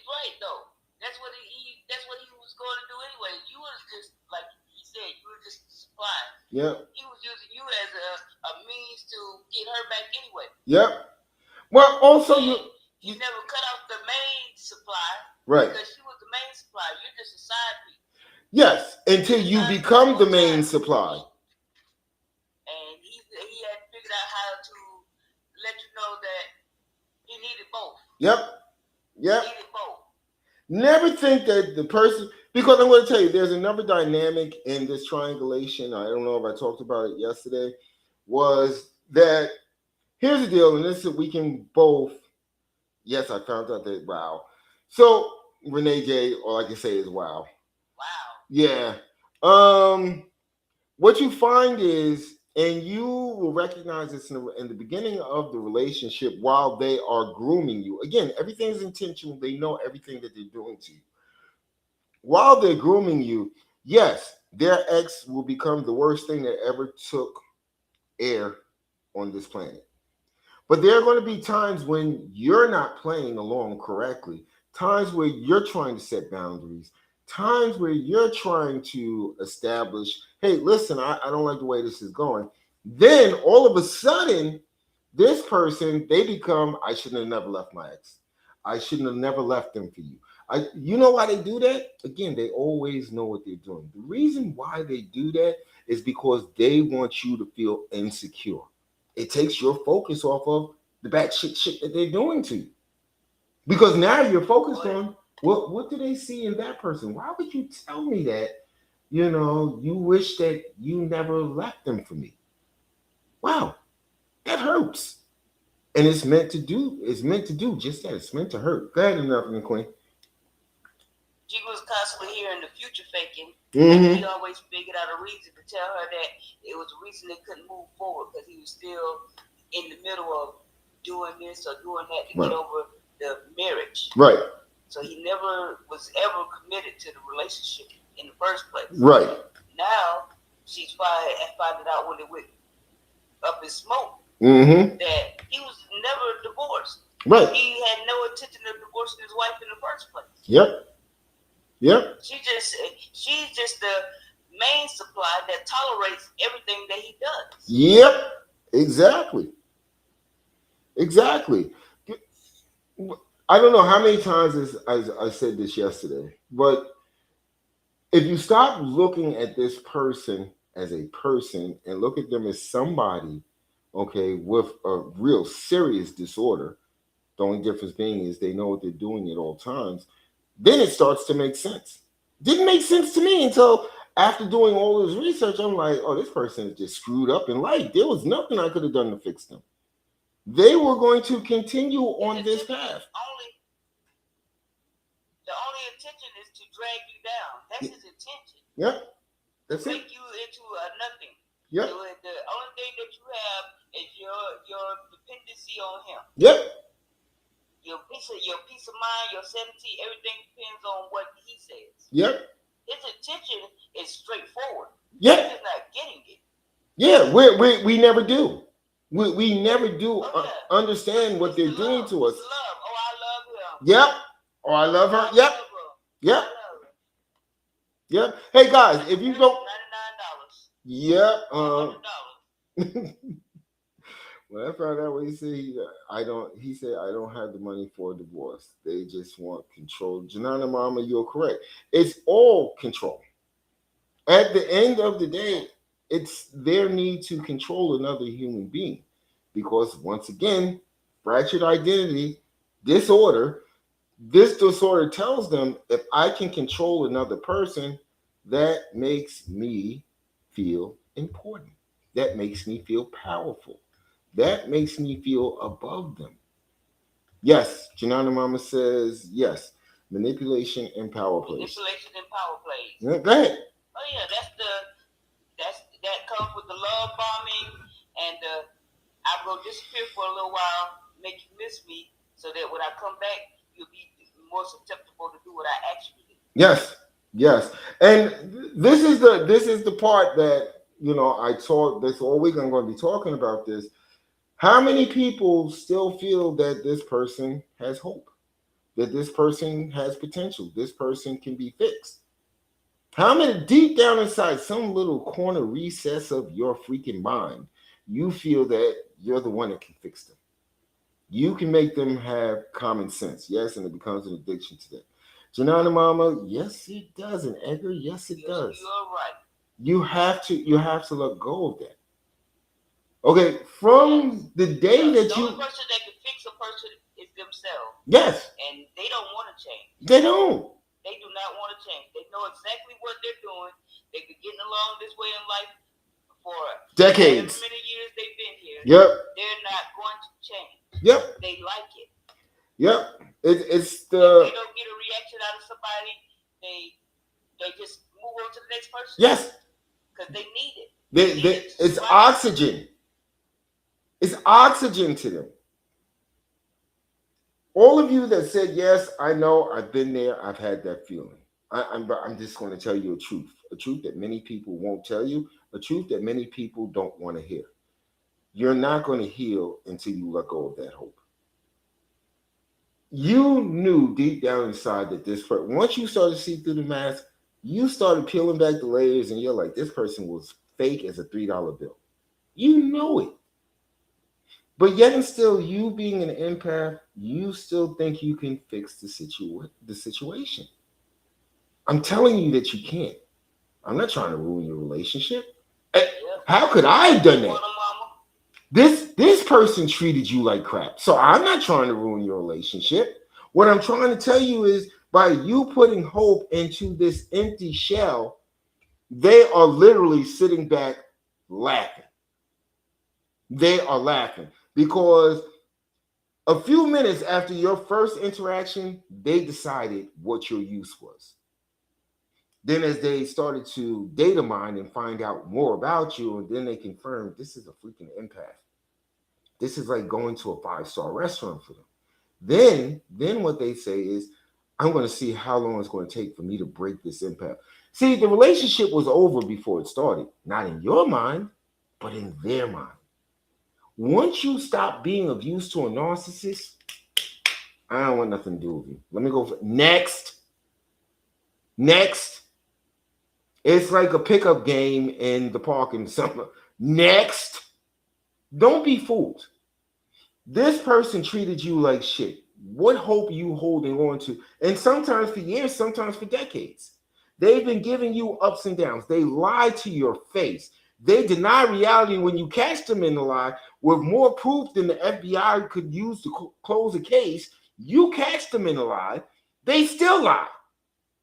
[SPEAKER 2] right though. That's what he was going to do anyway. You was just like he said, you were just supply.
[SPEAKER 1] Yep.
[SPEAKER 2] He was using you as a means to get her back anyway.
[SPEAKER 1] Yep. Well, also
[SPEAKER 2] You never cut off the main supply,
[SPEAKER 1] right,
[SPEAKER 2] because she was the main supply. You're just a side piece.
[SPEAKER 1] Yes, until you become the main supply.
[SPEAKER 2] And he had figured out how to let you know that he needed both.
[SPEAKER 1] Yep. Yep.
[SPEAKER 2] He needed both.
[SPEAKER 1] Never think that the person, because I'm going to tell you, there's another dynamic in this triangulation. I don't know if I talked about it yesterday. Was that here's the deal, and this is we can both. Yes, I found out that wow. So Renee J, all I can say is wow.
[SPEAKER 2] Wow.
[SPEAKER 1] Yeah. What you find is, and you will recognize this in the beginning of the relationship while they are grooming you. Again, everything's intentional. They know everything that they're doing to you. While they're grooming you, yes, their ex will become the worst thing that ever took air on this planet. But there are going to be times when you're not playing along correctly, times where you're trying to set boundaries, times where you're trying to establish, hey, listen, I don't like the way this is going. Then all of a sudden, this person, they become, I shouldn't have never left my ex. I shouldn't have never left them for you. You know why they do that? Again, they always know what they're doing. The reason why they do that is because they want you to feel insecure. It takes your focus off of the bad shit that they're doing to you. Because now you're focused on what do they see in that person? Why would you tell me that, you wish that you never left them for me? Wow, that hurts. And it's meant to do just that. It's meant to hurt. Go ahead, enough, Queen.
[SPEAKER 2] She was constantly hearing the future faking,
[SPEAKER 1] Mm-hmm.
[SPEAKER 2] and he always figured out a reason to tell her that it was a reason they couldn't move forward because he was still in the middle of doing this or doing that to get over the marriage.
[SPEAKER 1] Right.
[SPEAKER 2] So he never was ever committed to the relationship in the first place.
[SPEAKER 1] Right.
[SPEAKER 2] Now she's finding out when it went up in smoke that he was never divorced.
[SPEAKER 1] Right.
[SPEAKER 2] He had no intention of divorcing his wife in the first place.
[SPEAKER 1] Yep. Yep.
[SPEAKER 2] She's just the main supply that tolerates everything that he does.
[SPEAKER 1] Yep. Exactly. Exactly. I don't know how many times as I said this yesterday, but if you stop looking at this person as a person and look at them as somebody, okay, with a real serious disorder, the only difference being is they know what they're doing at all times, then it starts to make sense. Didn't make sense to me until after doing all this research. I'm like, oh, this person is just screwed up in life. There was nothing I could have done to fix them. They were going to continue on this path.
[SPEAKER 2] The only intention is to drag you down. That's his intention.
[SPEAKER 1] Yep. That's
[SPEAKER 2] to
[SPEAKER 1] it.
[SPEAKER 2] make you into a nothing.
[SPEAKER 1] Yep.
[SPEAKER 2] The only thing that you have is your dependency on him.
[SPEAKER 1] Yep.
[SPEAKER 2] Your peace of mind, your sanity, everything depends on what he says.
[SPEAKER 1] Yep.
[SPEAKER 2] His intention is straightforward.
[SPEAKER 1] Yep.
[SPEAKER 2] He's just not getting it.
[SPEAKER 1] Yeah, we never do. We never do understand what they're doing to us.
[SPEAKER 2] Love. Oh, I love him.
[SPEAKER 1] Yep. Oh, I love her. Yep. Yep. Yep. Hey guys, if you don't
[SPEAKER 2] $99.
[SPEAKER 1] Yep.
[SPEAKER 2] $100.
[SPEAKER 1] When I found out what he said, he said I don't have the money for a divorce. They just want control. Janana Mama, you're correct. It's all control. At the end of the day, it's their need to control another human being. Because once again, fractured identity, disorder, this disorder tells them if I can control another person, that makes me feel important. That makes me feel powerful. That makes me feel above them. Yes, Janana Mama says yes. Manipulation and power plays.
[SPEAKER 2] Manipulation and power plays.
[SPEAKER 1] Yeah, go ahead.
[SPEAKER 2] Oh yeah, that comes with the love bombing and I'll go disappear for a little while, make you miss me, so that when I come back, you'll be more susceptible to do what I ask you to do.
[SPEAKER 1] Yes, yes. And this is the part that I taught this all week. I'm going to be talking about this. How many people still feel that this person has hope, that this person has potential, this person can be fixed? How many deep down inside some little corner recess of your freaking mind, you feel that you're the one that can fix them? You can make them have common sense, yes, and it becomes an addiction to them. Janana Mama, yes, it does, and Edgar, yes, it does.
[SPEAKER 2] You're right.
[SPEAKER 1] You have to let go of that. Okay, from the day that
[SPEAKER 2] the
[SPEAKER 1] you,
[SPEAKER 2] only person that can fix a person is themselves,
[SPEAKER 1] yes,
[SPEAKER 2] and they don't want to change.
[SPEAKER 1] they don't.
[SPEAKER 2] They do not want to change. They know exactly what they're doing. They've been getting along this way in life for
[SPEAKER 1] Decades.
[SPEAKER 2] however many years they've been here.
[SPEAKER 1] Yep.
[SPEAKER 2] They're not going to change.
[SPEAKER 1] Yep.
[SPEAKER 2] They like it.
[SPEAKER 1] Yep. It's
[SPEAKER 2] If they don't get a reaction out of somebody, they just move on to the next person.
[SPEAKER 1] Yes.
[SPEAKER 2] Because they need it.
[SPEAKER 1] It's oxygen. It's oxygen to them. All of you that said yes, I know, I've been there, I've had that feeling. I'm just going to tell you a truth that many people won't tell you, a truth that many people don't want to hear. You're not going to heal until you let go of that hope. You knew deep down inside that this person, once you started to see through the mask, you started peeling back the layers and you're like, this person was fake as a $3 bill. You know it. But yet and still, you being an empath, you still think you can fix the situation. I'm telling you that you can't. I'm not trying to ruin your relationship. How could I have done that? This person treated you like crap. So I'm not trying to ruin your relationship. What I'm trying to tell you is by you putting hope into this empty shell, they are literally sitting back laughing. They are laughing because a few minutes after your first interaction, they decided what your use was. Then as they started to data mine and find out more about you, and then they confirmed this is a freaking empath. This is like going to a 5-star restaurant for them. Then what they say is, I'm going to see how long it's going to take for me to break this empath. See, the relationship was over before it started. Not in your mind, but in their mind. Once you stop being of use to a narcissist, I don't want nothing to do with you. Let me go for next. Next. It's like a pickup game in the park in the summer. Next. Don't be fooled. This person treated you like shit. What hope are you holding on to? And sometimes for years, sometimes for decades. They've been giving you ups and downs. They lie to your face. They deny reality when you catch them in the lie with more proof than the FBI could use to close a case. You catch them in the lie, they still lie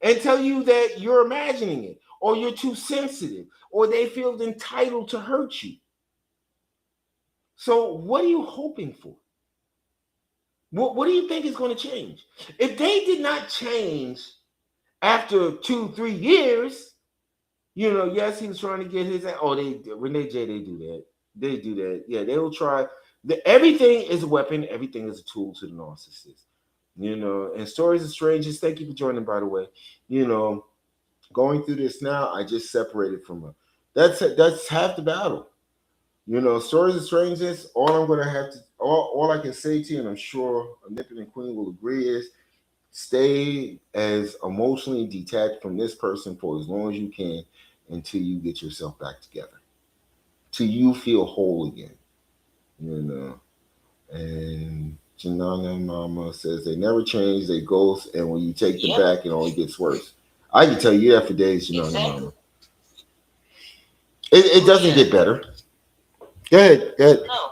[SPEAKER 1] and tell you that you're imagining it, or you're too sensitive, or they feel entitled to hurt you. So what are you hoping for? What do you think is going to change? If they did not change after 2-3 years, yes, he was trying to get his. Oh, Renee J, they do that. They do that. Yeah, they will try. Everything is a weapon. Everything is a tool to the narcissist. And Stories of Strangers. Thank you for joining, by the way. Going through this now, I just separated from her. That's half the battle. Stories of Strangers. All I'm gonna have to, all I can say to you, and I'm sure Nippin and Queen will agree, is stay as emotionally detached from this person for as long as you can until you get yourself back together, till you feel whole again. And Janana Mama says they never change, they ghost, and when you take them back, it only gets worse. I can tell you that for days, Janana Mama. It doesn't get better. Go ahead.
[SPEAKER 2] No.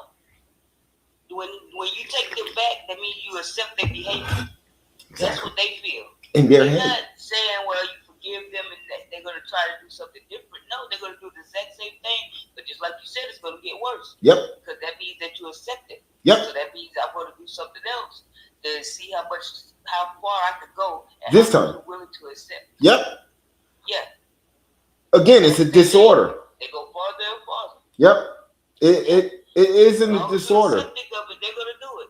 [SPEAKER 2] When you take them back, that means you accept their behavior. Exactly. That's what they feel.
[SPEAKER 1] In their
[SPEAKER 2] head.
[SPEAKER 1] Not
[SPEAKER 2] saying, well, you forgive them and they're going to try to do something different. No, they're going to do the exact same thing, but just like you said, it's going to get worse.
[SPEAKER 1] Yep.
[SPEAKER 2] Because that means that you accept it.
[SPEAKER 1] Yep.
[SPEAKER 2] So that means I'm going to do something else to see how far I could go and how
[SPEAKER 1] This
[SPEAKER 2] much
[SPEAKER 1] time.
[SPEAKER 2] you're willing to accept.
[SPEAKER 1] Yep.
[SPEAKER 2] Yeah,
[SPEAKER 1] Again, it's
[SPEAKER 2] that's
[SPEAKER 1] a
[SPEAKER 2] the thing.
[SPEAKER 1] disorder.
[SPEAKER 2] They go farther and farther.
[SPEAKER 1] Yep.
[SPEAKER 2] Yeah,
[SPEAKER 1] It is
[SPEAKER 2] as
[SPEAKER 1] in a
[SPEAKER 2] long as you're
[SPEAKER 1] disorder.
[SPEAKER 2] accepting of it, they're gonna do it.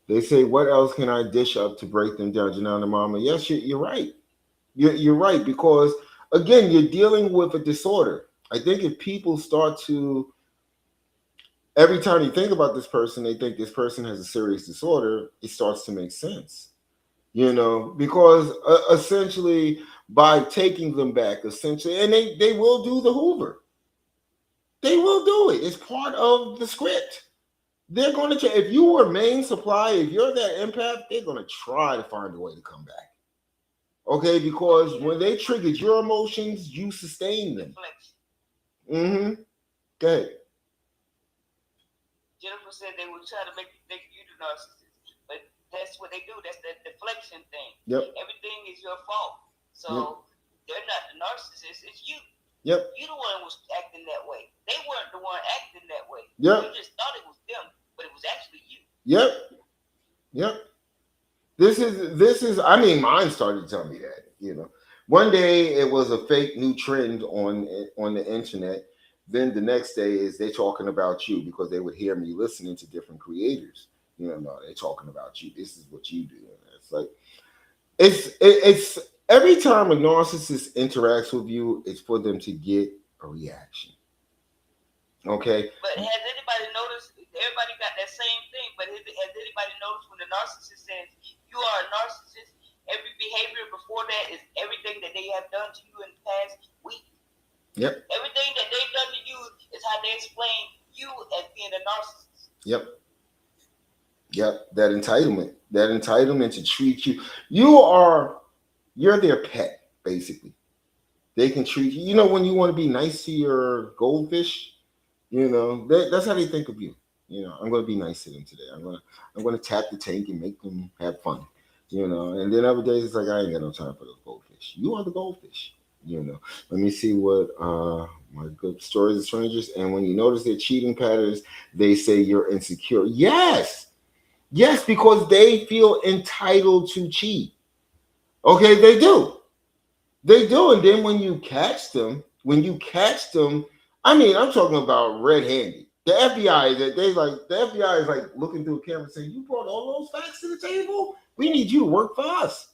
[SPEAKER 1] They say, what else can I dish up to break them down? Janana Mama. Yes, you're right. You're right because again, you're dealing with a disorder. I think if people start to every time you think about this person, they think this person has a serious disorder. It starts to make sense, because essentially by taking them back, essentially, and they will do the Hoover. They will do it. It's part of the script. They're going to if you were main supply, if you're that empath, they're going to try to find a way to come back. Okay,
[SPEAKER 2] Oh
[SPEAKER 1] because
[SPEAKER 2] yeah,
[SPEAKER 1] when they triggered your emotions, you sustain them.
[SPEAKER 2] deflection.
[SPEAKER 1] Mm-hmm. Go ahead.
[SPEAKER 2] Jennifer said they would try to make you think you the narcissist, but that's what they do. That's that deflection thing.
[SPEAKER 1] Yep.
[SPEAKER 2] Everything is your fault.
[SPEAKER 1] Yep.
[SPEAKER 2] So they're not the narcissist. It's you.
[SPEAKER 1] Yep.
[SPEAKER 2] You the one who was acting that way. They weren't the one acting that way.
[SPEAKER 1] Yep.
[SPEAKER 2] You just thought it was them, but it was actually you.
[SPEAKER 1] Yep. Yep. This is I mean mine started to tell me that. One day it was a fake new trend on the internet. Then the next day is they talking about you because they would hear me listening to different creators. No, they're talking about you. This is what you do. And it's like it's every time a narcissist interacts with you, it's for them to get a reaction. Okay.
[SPEAKER 2] But has anybody noticed? Everybody got that same thing. But has anybody noticed when the narcissist says you are a narcissist? Every behavior before that is everything that they have done to you in the past week.
[SPEAKER 1] Yep.
[SPEAKER 2] Everything that they've done to you is how they explain you as being a narcissist.
[SPEAKER 1] Yep. Yep. That entitlement to treat you. You're their pet, basically. They can treat you. When you want to be nice to your goldfish, that's how they think of you. I'm going to be nice to them today. I'm going to tap the tank and make them have fun. And then other days it's like I ain't got no time for those goldfish. You are the goldfish. Let me see what my good stories of strangers. And when you notice their cheating patterns, they say you're insecure. Yes, because they feel entitled to cheat. Okay, they do. They do, and then when you catch them, I mean, I'm talking about red-handed. The FBI, the FBI is like looking through a camera saying, "You brought all those facts to the table. We need you to work for us.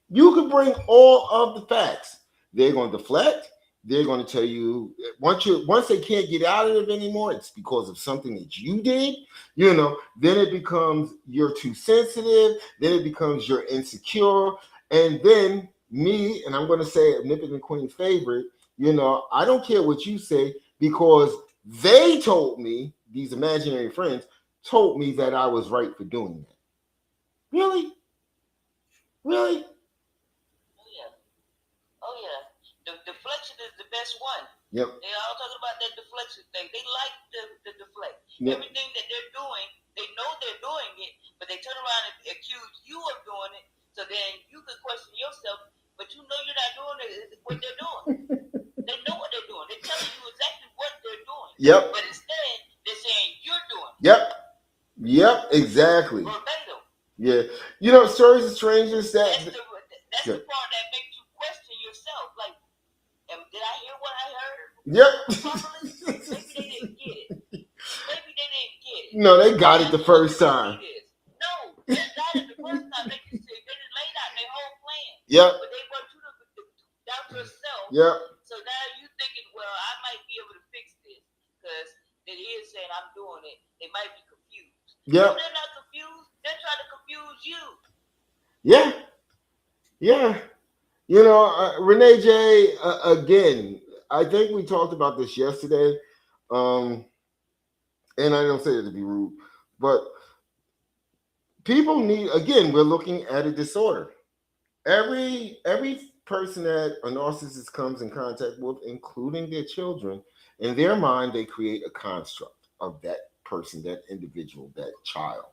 [SPEAKER 1] You can bring all of the facts." They're going to deflect. They're going to tell you once they can't get out of it anymore, it's because of something that you did. Then it becomes you're too sensitive. Then it becomes you're insecure, and then me, and I'm going to say Omnipotent Queen's favorite. I don't care what you say because they told me, these imaginary friends told me that I was right for doing that. Really? Really?
[SPEAKER 2] Oh yeah. Oh yeah. The deflection is the best one.
[SPEAKER 1] Yep.
[SPEAKER 2] They all talking about that deflection thing. They like the deflect.
[SPEAKER 1] Yep.
[SPEAKER 2] Everything that they're doing, they know they're doing it, but they turn around and accuse you of doing it. So then you can question yourself, but you know you're not doing it, what they're doing. They know what they're doing. They're telling you exactly what they're doing.
[SPEAKER 1] Yep.
[SPEAKER 2] But instead, they're saying you're doing it.
[SPEAKER 1] Yep, exactly.
[SPEAKER 2] Verbatim.
[SPEAKER 1] Yeah. Stories of strangers
[SPEAKER 2] that's the part that makes you question yourself. Like, did I hear what I heard?
[SPEAKER 1] Yep.
[SPEAKER 2] Maybe they didn't get it.
[SPEAKER 1] No, they got it the first time.
[SPEAKER 2] No, they got it the first time. They just laid out their whole plan.
[SPEAKER 1] Yep.
[SPEAKER 2] But they want you to doubt yourself.
[SPEAKER 1] Yep.
[SPEAKER 2] So now you thinking, well, I might be able to fix this because it is saying I'm doing it. They might be confused.
[SPEAKER 1] Yep.
[SPEAKER 2] No, they're not confused. They're trying to confuse you.
[SPEAKER 1] Yeah. Renee J. Again, I think we talked about this yesterday, and I don't say it to be rude, but people need. Again, we're looking at a disorder. Every person that a narcissist comes in contact with, including their children, in their mind, they create a construct of that person, that individual, that child.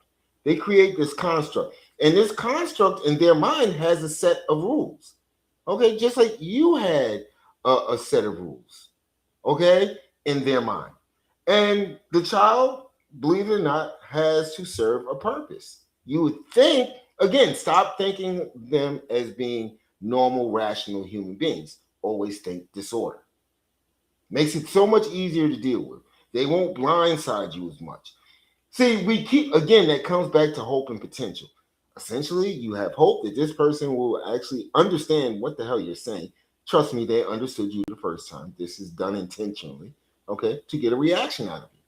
[SPEAKER 1] They create this construct. And this construct in their mind has a set of rules. Okay, just like you had a set of rules, okay, in their mind. And the child, believe it or not, has to serve a purpose. You would think, again, stop thinking them as being normal, rational human beings. Always think disorder. Makes it so much easier to deal with. They won't blindside you as much. See, we keep, again, that comes back to hope and potential. Essentially, you have hope that this person will actually understand what the hell you're saying. Trust me, they understood you the first time. This is done intentionally, okay, to get a reaction out of you.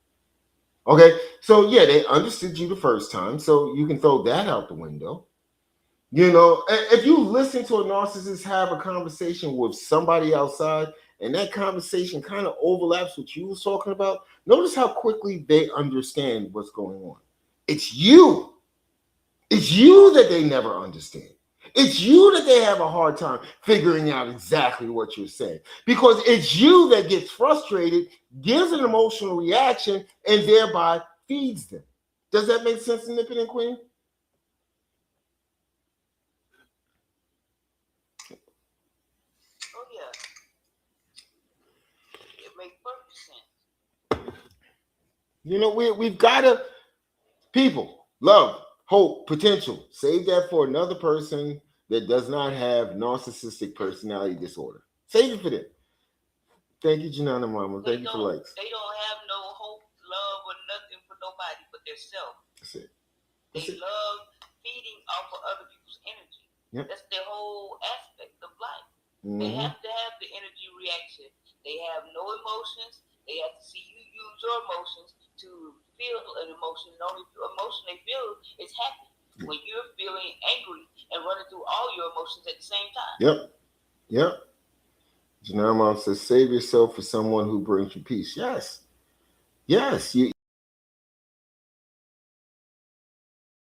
[SPEAKER 1] Okay, so yeah, they understood you the first time, so you can throw that out the window. You know, if you listen to a narcissist have a conversation with somebody outside and that conversation kind of overlaps what you was talking about, notice how quickly they understand what's going on. It's you. It's you that they never understand. It's you that they have a hard time figuring out exactly what you're saying because it's you that gets frustrated, gives an emotional reaction, and thereby feeds them. Does that make sense, Independent Queen?
[SPEAKER 2] Oh yeah, it makes perfect sense.
[SPEAKER 1] You know, we've got to, people, love, hope, potential. Save that for another person that does not have narcissistic personality disorder. Save it for them. Thank you, Janana Mama.
[SPEAKER 2] They
[SPEAKER 1] Thank you for
[SPEAKER 2] don't
[SPEAKER 1] likes.
[SPEAKER 2] they don't have no hope, love, or nothing for nobody but themselves.
[SPEAKER 1] That's it.
[SPEAKER 2] They
[SPEAKER 1] That's it.
[SPEAKER 2] love feeding off of other people's energy.
[SPEAKER 1] Yep.
[SPEAKER 2] That's their whole aspect of life. They
[SPEAKER 1] Mm-hmm.
[SPEAKER 2] have to have the energy reaction. They have no emotions. They have to see you use your emotions to feel an emotion. The only emotion they feel is happy. When you're feeling angry and running through all your emotions at the same time.
[SPEAKER 1] Yep. Yep. Janana Mom says, save yourself for someone who brings you peace. Yes. Yes.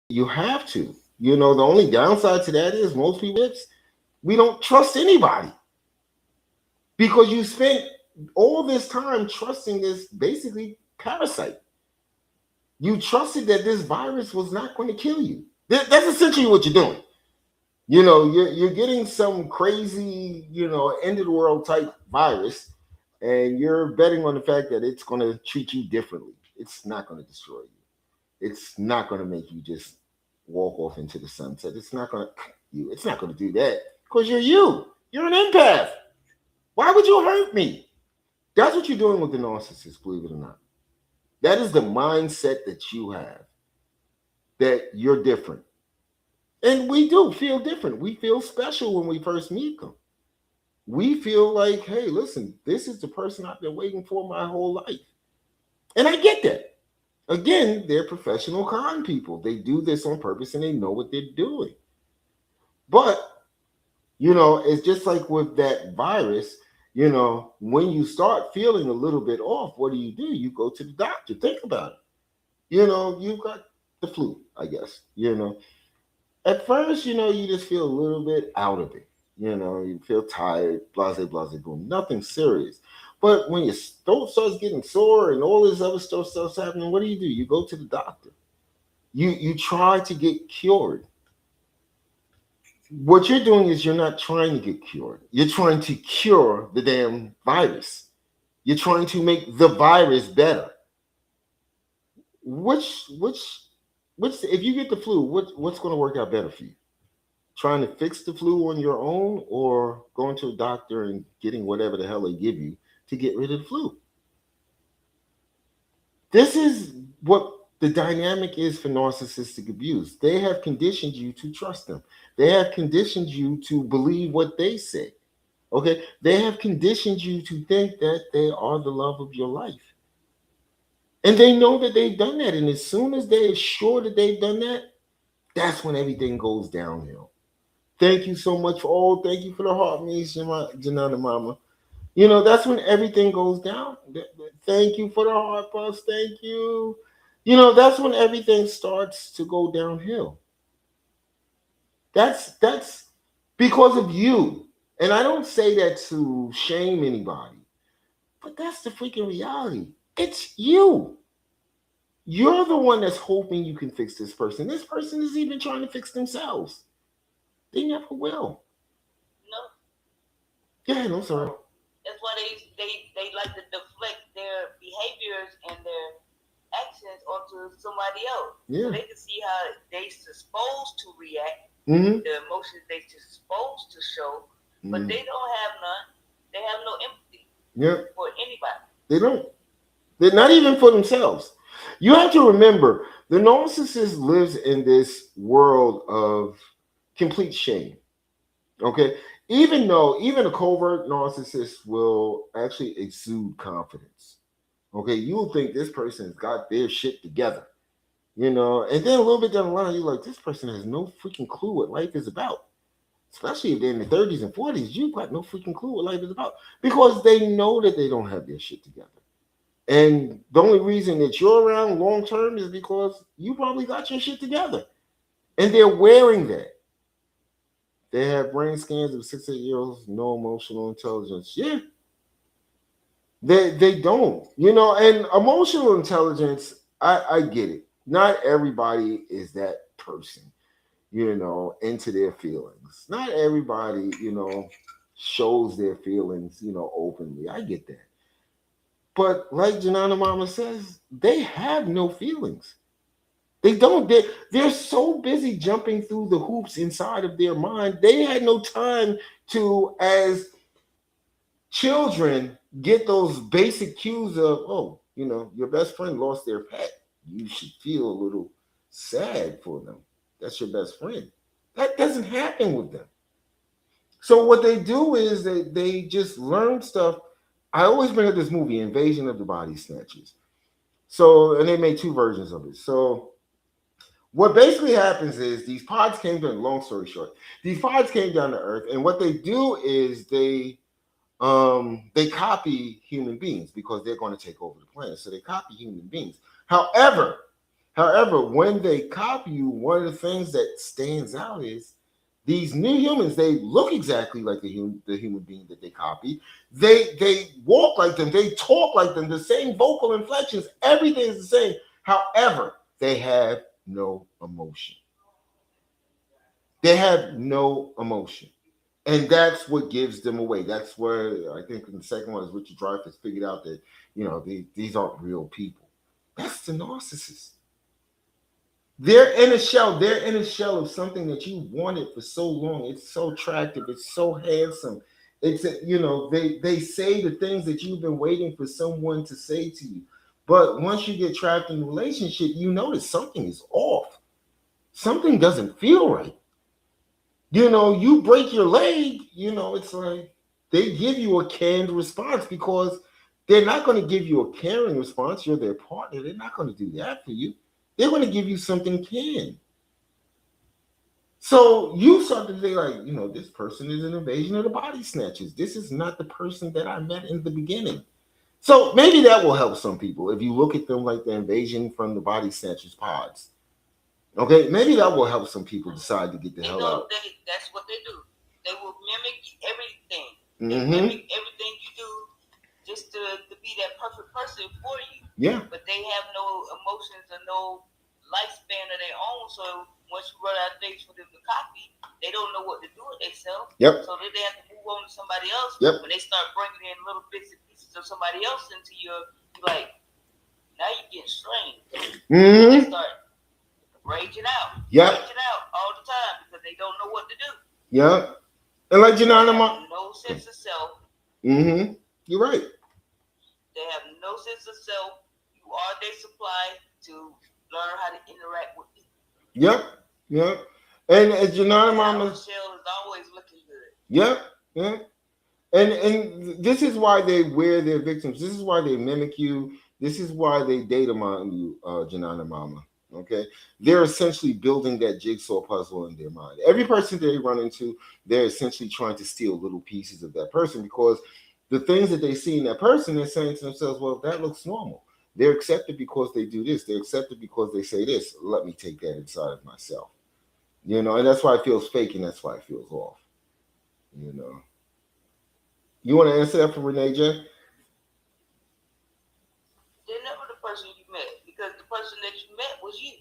[SPEAKER 1] You have to. You know, the only downside to that is most people, we don't trust anybody because you spent all this time trusting this basically parasite. You trusted that this virus was not going to kill you. That's essentially what you're doing. You know, you're getting some crazy, you know, end of the world type virus, and you're betting on the fact that it's going to treat you differently. It's not going to destroy you. It's not going to make you just walk off into the sunset. It's not going to you. It's not going to do that because you're you. You're an empath. Why would you hurt me? That's what you're doing with the narcissist, believe it or not. That is the mindset that you have, that you're different. And we do feel different. We feel special when we first meet them. We feel like, hey, listen, this is the person I've been waiting for my whole life. And I get that. Again, they're professional con people. They do this on purpose and they know what they're doing. But, you know, it's just like with that virus, you know, when you start feeling a little bit off, what do? You go to the doctor. Think about it. You know, you've got the flu, I guess. You know, at first, you know, you just feel a little bit out of it. You know, you feel tired, blase, blase, boom. Nothing serious. But when your throat starts getting sore and all this other stuff starts happening, what do? You go to the doctor. You try to get cured. What you're doing is you're not trying to get cured. You're trying to cure the damn virus. You're trying to make the virus better. Which which which if you get the flu, what's going to work out better for you? Trying to fix the flu on your own or going to a doctor and getting whatever the hell they give you to get rid of the flu? This is what the dynamic is for narcissistic abuse. They have conditioned you to trust them. They have conditioned you to believe what they say. Okay? They have conditioned you to think that they are the love of your life. And they know that they've done that. And as soon as they're sure that they've done that, that's when everything goes downhill. Thank you so much for all. Thank you for the heart, Miss Janana Mama. You know, that's when everything goes down. Thank you for the heart, boss. Thank you. You know, that's when everything starts to go downhill. That's because of you. And I don't say that to shame anybody, but that's the freaking reality. It's you. You're the one that's hoping you can fix this person. This person is even trying to fix themselves. They never will.
[SPEAKER 2] No.
[SPEAKER 1] Yeah, no, sorry.
[SPEAKER 2] That's why they like to deflect their behaviors and their actions onto somebody else, so
[SPEAKER 1] Yeah.
[SPEAKER 2] they can see how they supposed to react,
[SPEAKER 1] Mm-hmm.
[SPEAKER 2] the emotions they supposed to show, but
[SPEAKER 1] Mm-hmm.
[SPEAKER 2] they don't have none. They have no empathy
[SPEAKER 1] Yeah.
[SPEAKER 2] for anybody.
[SPEAKER 1] They don't. They're not even for themselves. You have to remember the narcissist lives in this world of complete shame. Okay. Even though even a covert narcissist will actually exude confidence. Okay. You'll think this person's got their shit together. And then a little bit down the line, you're like, this person has no freaking clue what life is about. Especially if they're in the 30s and 40s, you've got no freaking clue what life is about. Because they know that they don't have their shit together. And the only reason that you're around long term is because you probably got your shit together. And they're wearing that. They have brain scans of 6, 8 year olds, no emotional intelligence. Yeah, they don't. And emotional intelligence, I get it. Not everybody is that person, into their feelings. Not everybody, shows their feelings, openly. I get that. But like Janana Mama says, they have no feelings. They don't. They're so busy jumping through the hoops inside of their mind. They had no time to, as children, get those basic cues of, oh, your best friend lost their pet. You should feel a little sad for them. That's your best friend. That doesn't happen with them. So what they do is they just learn stuff. I always bring up this movie, Invasion of the Body Snatchers. So, and they made two versions of it. So what basically happens is these pods came down, long story short, these pods came down to Earth, and what they do is they copy human beings because they're going to take over the planet. So they copy human beings. However, when they copy you, one of the things that stands out is these new humans. They look exactly like the human being that they copy. They walk like them. They talk like them. The same vocal inflections. Everything is the same. However, they have no emotion. They have no emotion. And that's what gives them away. That's where I think in the second one is Richard Dreyfuss figured out that these aren't real people. That's the narcissist. They're in a shell. They're in a shell of something that you wanted for so long. It's so attractive. It's so handsome. They say the things that you've been waiting for someone to say to you. But once you get trapped in a relationship, you notice something is off. Something doesn't feel right. You break your leg, it's like they give you a canned response because they're not going to give you a caring response. You're their partner. They're not going to do that for you. They're going to give you something canned. So you start to think like, this person is an invasion of the body snatchers. This is not the person that I met in the beginning. So maybe that will help some people if you look at them like the invasion from the body snatchers pods. Okay, maybe that will help some people decide to get the hell out.
[SPEAKER 2] That's what they do. They will mimic everything. They
[SPEAKER 1] Mm-hmm.
[SPEAKER 2] mimic everything you do just to be that perfect person for you.
[SPEAKER 1] Yeah.
[SPEAKER 2] But they have no emotions or no lifespan of their own. So once you run out of things for them to copy, they don't know what to do with themselves.
[SPEAKER 1] Yep.
[SPEAKER 2] So then they have to move on to somebody else.
[SPEAKER 1] Yep.
[SPEAKER 2] When they start bringing in little bits and pieces of somebody else into your, like, now you're getting strained.
[SPEAKER 1] Mm-hmm.
[SPEAKER 2] They start raging out.
[SPEAKER 1] Yep.
[SPEAKER 2] Raging out all the time because they don't know what to do.
[SPEAKER 1] Yeah. And like Janana,
[SPEAKER 2] no sense of self.
[SPEAKER 1] Mm-hmm. You're right.
[SPEAKER 2] They have no sense of self. You are their supply to learn how to interact with people.
[SPEAKER 1] Yep. Yep. And as Janana Mama,
[SPEAKER 2] shell is always looking good.
[SPEAKER 1] Yep. Yeah. And this is why they wear their victims. This is why they mimic you. This is why they data on you, Janana Mama. Okay, they're essentially building that jigsaw puzzle in their mind. Every person they run into, they're essentially trying to steal little pieces of that person because the things that they see in that person, they're saying to themselves, well, that looks normal. They're accepted because they do this. They're accepted because they say this. Let me take that inside of myself. And that's why it feels fake and that's why it feels off. You want to answer that for Renee J?
[SPEAKER 2] They're never the person you met because the person that you met was you.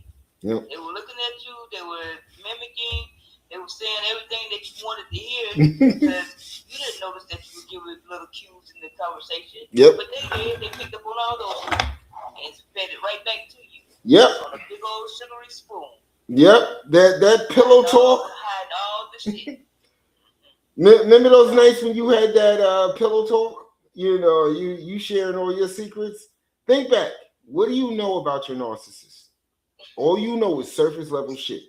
[SPEAKER 1] Yep.
[SPEAKER 2] They were looking at you. They were mimicking. They were saying everything that you wanted to hear because you didn't notice that you were giving little cues in the conversation.
[SPEAKER 1] Yep.
[SPEAKER 2] But they did. They picked up on all those and fed it right back to you.
[SPEAKER 1] Yep.
[SPEAKER 2] It's on a big old sugary spoon.
[SPEAKER 1] Yep. That pillow talk.
[SPEAKER 2] Hide all the shit.
[SPEAKER 1] Remember those nights when you had that pillow talk? You know, you sharing all your secrets. Think back. What do you know about your narcissist? All you know is surface level shit.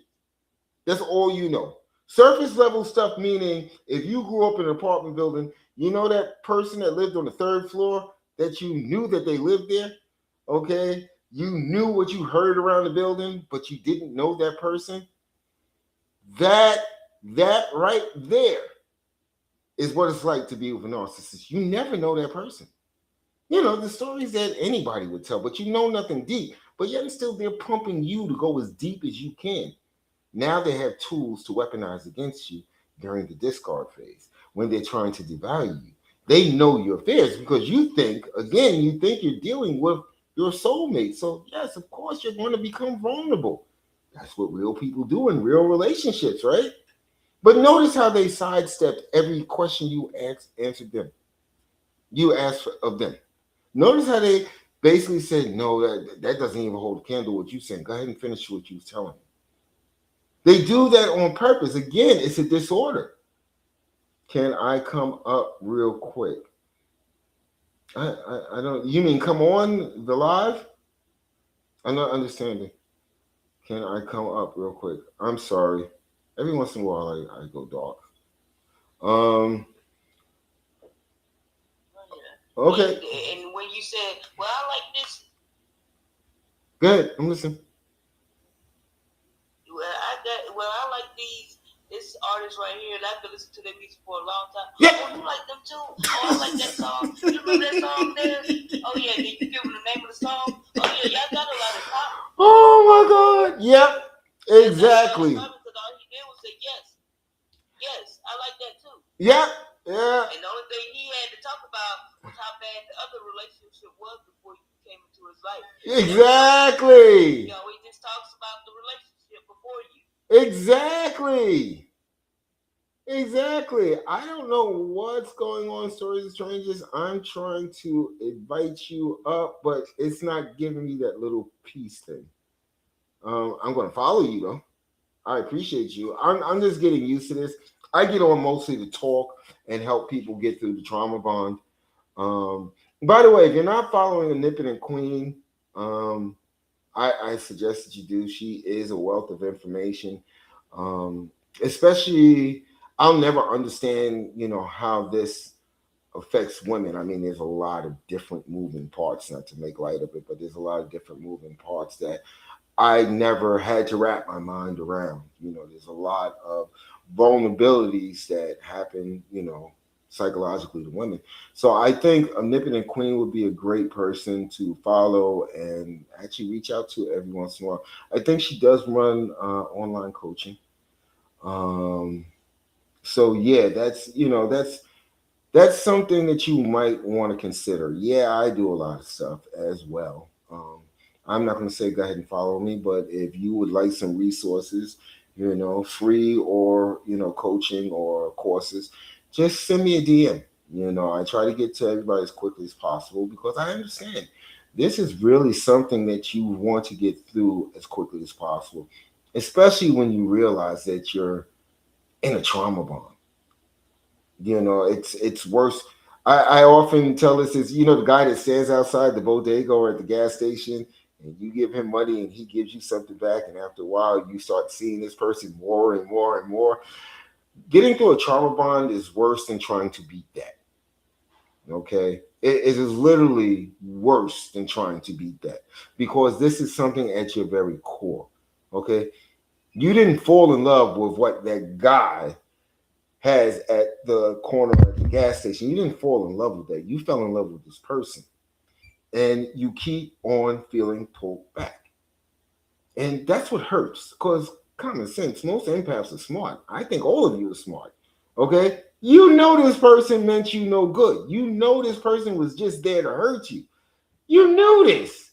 [SPEAKER 1] That's all you know. Surface level stuff meaning if you grew up in an apartment building, you know that person that lived on the third floor that you knew that they lived there. Okay, you knew what you heard around the building, but you didn't know that person. That that right there is what it's like to be with a narcissist. You never know that person. You know, the stories that anybody would tell, but you know nothing deep. But yet and still they're pumping you to go as deep as you can. Now they have tools to weaponize against you during the discard phase when they're trying to devalue you. They know your fears because you think, again, you think you're dealing with your soulmate. So, yes, of course, you're going to become vulnerable. That's what real people do in real relationships, right? But notice how they sidestepped every question you answered them. You asked of them. Notice how they basically said, no, that doesn't even hold a candle what you saying. Go ahead and finish what you was telling me. They do that on purpose. Again, it's a disorder. Can I come up real quick? I don't. You mean come on the live? I'm not understanding. Can I come up real quick? I'm sorry. Every once in a while, I go dark. Um.
[SPEAKER 2] Oh, yeah.
[SPEAKER 1] Okay.
[SPEAKER 2] And when you said, "Well, I like this,"
[SPEAKER 1] Go ahead. I'm listening.
[SPEAKER 2] I like these. This artist right here, and I've been listening to their music for a long time.
[SPEAKER 1] Yeah.
[SPEAKER 2] Oh, you like them too? Oh, I like that song. You remember that song there? Oh yeah, then you give them the name of the song. Oh yeah, y'all got a lot of top.
[SPEAKER 1] Oh my God. Yep.
[SPEAKER 2] That's how you know it's
[SPEAKER 1] Exactly.
[SPEAKER 2] coming because all he did was say yes, yes, I like that too.
[SPEAKER 1] Yep. Yeah.
[SPEAKER 2] And the only thing he had to talk about was how bad the other relationship was before you came into his life. He
[SPEAKER 1] Exactly.
[SPEAKER 2] always just talks about the relationship before you.
[SPEAKER 1] Exactly. Exactly. I don't know what's going on, Stories of Strangers. I'm trying to invite you up, but it's not giving me that little piece thing. I'm going to follow you, though. I appreciate you. I'm just getting used to this. I get on mostly to talk and help people get through the trauma bond. Um, by the way, if you're not following a Nippin' Queen, um, I suggest that you do. She is a wealth of information. Um, Especially, I'll never understand, how this affects women. I mean, there's a lot of different moving parts, not to make light of it, but there's a lot of different moving parts that I never had to wrap my mind around. There's a lot of vulnerabilities that happen, psychologically to women. So I think Omnipotent Queen would be a great person to follow and actually reach out to every once in a while. I think she does run online coaching. Um, so yeah, that's something that you might want to consider. Yeah, I do a lot of stuff as well. I'm not going to say go ahead and follow me, but if you would like some resources, free or coaching or courses, just send me a DM. I try to get to everybody as quickly as possible because I understand this is really something that you want to get through as quickly as possible, especially when you realize that you're in a trauma bond. It's worse. I often tell this is the guy that stands outside the bodega or at the gas station and you give him money and he gives you something back, and after a while you start seeing this person more and more and more. Getting through a trauma bond is worse than trying to beat that. Okay, it is literally worse than trying to beat that because this is something at your very core. Okay, you didn't fall in love with what that guy has at the corner at the gas station. You didn't fall in love with that. You fell in love with this person. And you keep on feeling pulled back. And that's what hurts. Because common sense, most empaths are smart. I think all of you are smart. Okay? You know this person meant you no good. You know this person was just there to hurt you. You knew this.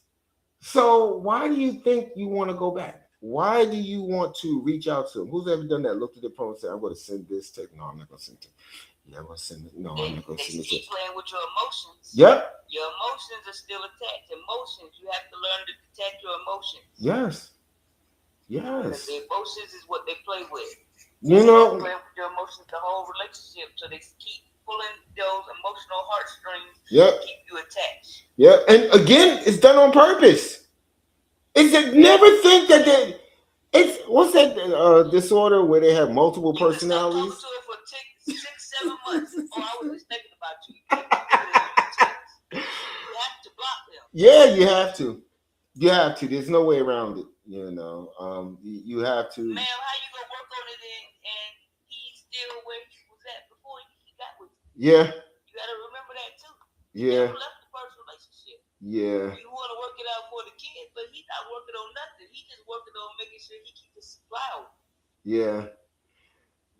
[SPEAKER 1] So why do you think you want to go back? Why do you want to reach out to them? Who's ever done that? Looked at their phone and said, I'm going to send this text. No, I'm not going to send it. Yeah, I'm gonna send it. No, I'm
[SPEAKER 2] They
[SPEAKER 1] not gonna
[SPEAKER 2] they
[SPEAKER 1] send it
[SPEAKER 2] keep
[SPEAKER 1] yet.
[SPEAKER 2] playing with your emotions.
[SPEAKER 1] Yep.
[SPEAKER 2] Your emotions are still attached. Emotions, you have to learn to detect your emotions.
[SPEAKER 1] Yes.
[SPEAKER 2] Because
[SPEAKER 1] Yes.
[SPEAKER 2] the emotions is what they play with.
[SPEAKER 1] You
[SPEAKER 2] And they're
[SPEAKER 1] know.
[SPEAKER 2] playing with your emotions the whole relationship. So they keep pulling those emotional heartstrings to
[SPEAKER 1] Yep.
[SPEAKER 2] keep you attached.
[SPEAKER 1] Yep. And again, it's done on purpose. It's that never think that they. It's what's that disorder where they have multiple
[SPEAKER 2] You can stop talking
[SPEAKER 1] personalities?
[SPEAKER 2] to her for 6, 7 months. Oh, I was just thinking about you. You give it a new text. You have to block them.
[SPEAKER 1] Yeah, you have to. You have to. There's no way around it. You have to.
[SPEAKER 2] Ma'am, how you gonna work on it and he's still where he was at before he got with you?
[SPEAKER 1] Yeah,
[SPEAKER 2] You gotta remember that too. He
[SPEAKER 1] yeah,
[SPEAKER 2] never left the first relationship.
[SPEAKER 1] yeah,
[SPEAKER 2] You want to work it out for the kid, but he's not working on nothing. He just working on making sure he keeps his supply open.
[SPEAKER 1] yeah,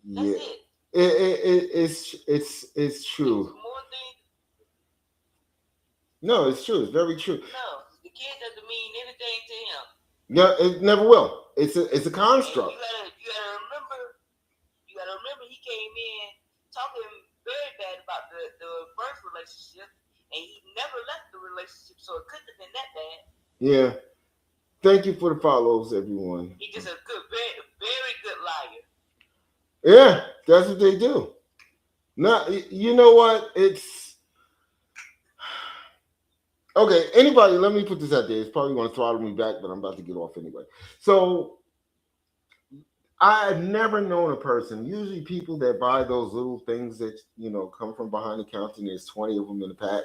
[SPEAKER 2] That's
[SPEAKER 1] yeah.
[SPEAKER 2] it.
[SPEAKER 1] It's
[SPEAKER 2] It's
[SPEAKER 1] true.
[SPEAKER 2] more things.
[SPEAKER 1] No, it's true. It's very true.
[SPEAKER 2] No, the kid doesn't mean anything to him.
[SPEAKER 1] No, it never will. It's a
[SPEAKER 2] And
[SPEAKER 1] construct.
[SPEAKER 2] you gotta remember he came in talking very bad about the first relationship, and he never left the relationship, so it couldn't have been that bad.
[SPEAKER 1] Yeah. Thank you for the follows, everyone.
[SPEAKER 2] He's just a good, very, very good liar.
[SPEAKER 1] Yeah, that's what they do. Not, you know what? It's okay. Anybody, let me put this out there. It's probably going to throttle me back, but I'm about to get off anyway. So I've never known a person. Usually, people that buy those little things that come from behind the counter, and there's 20 of them in a pack.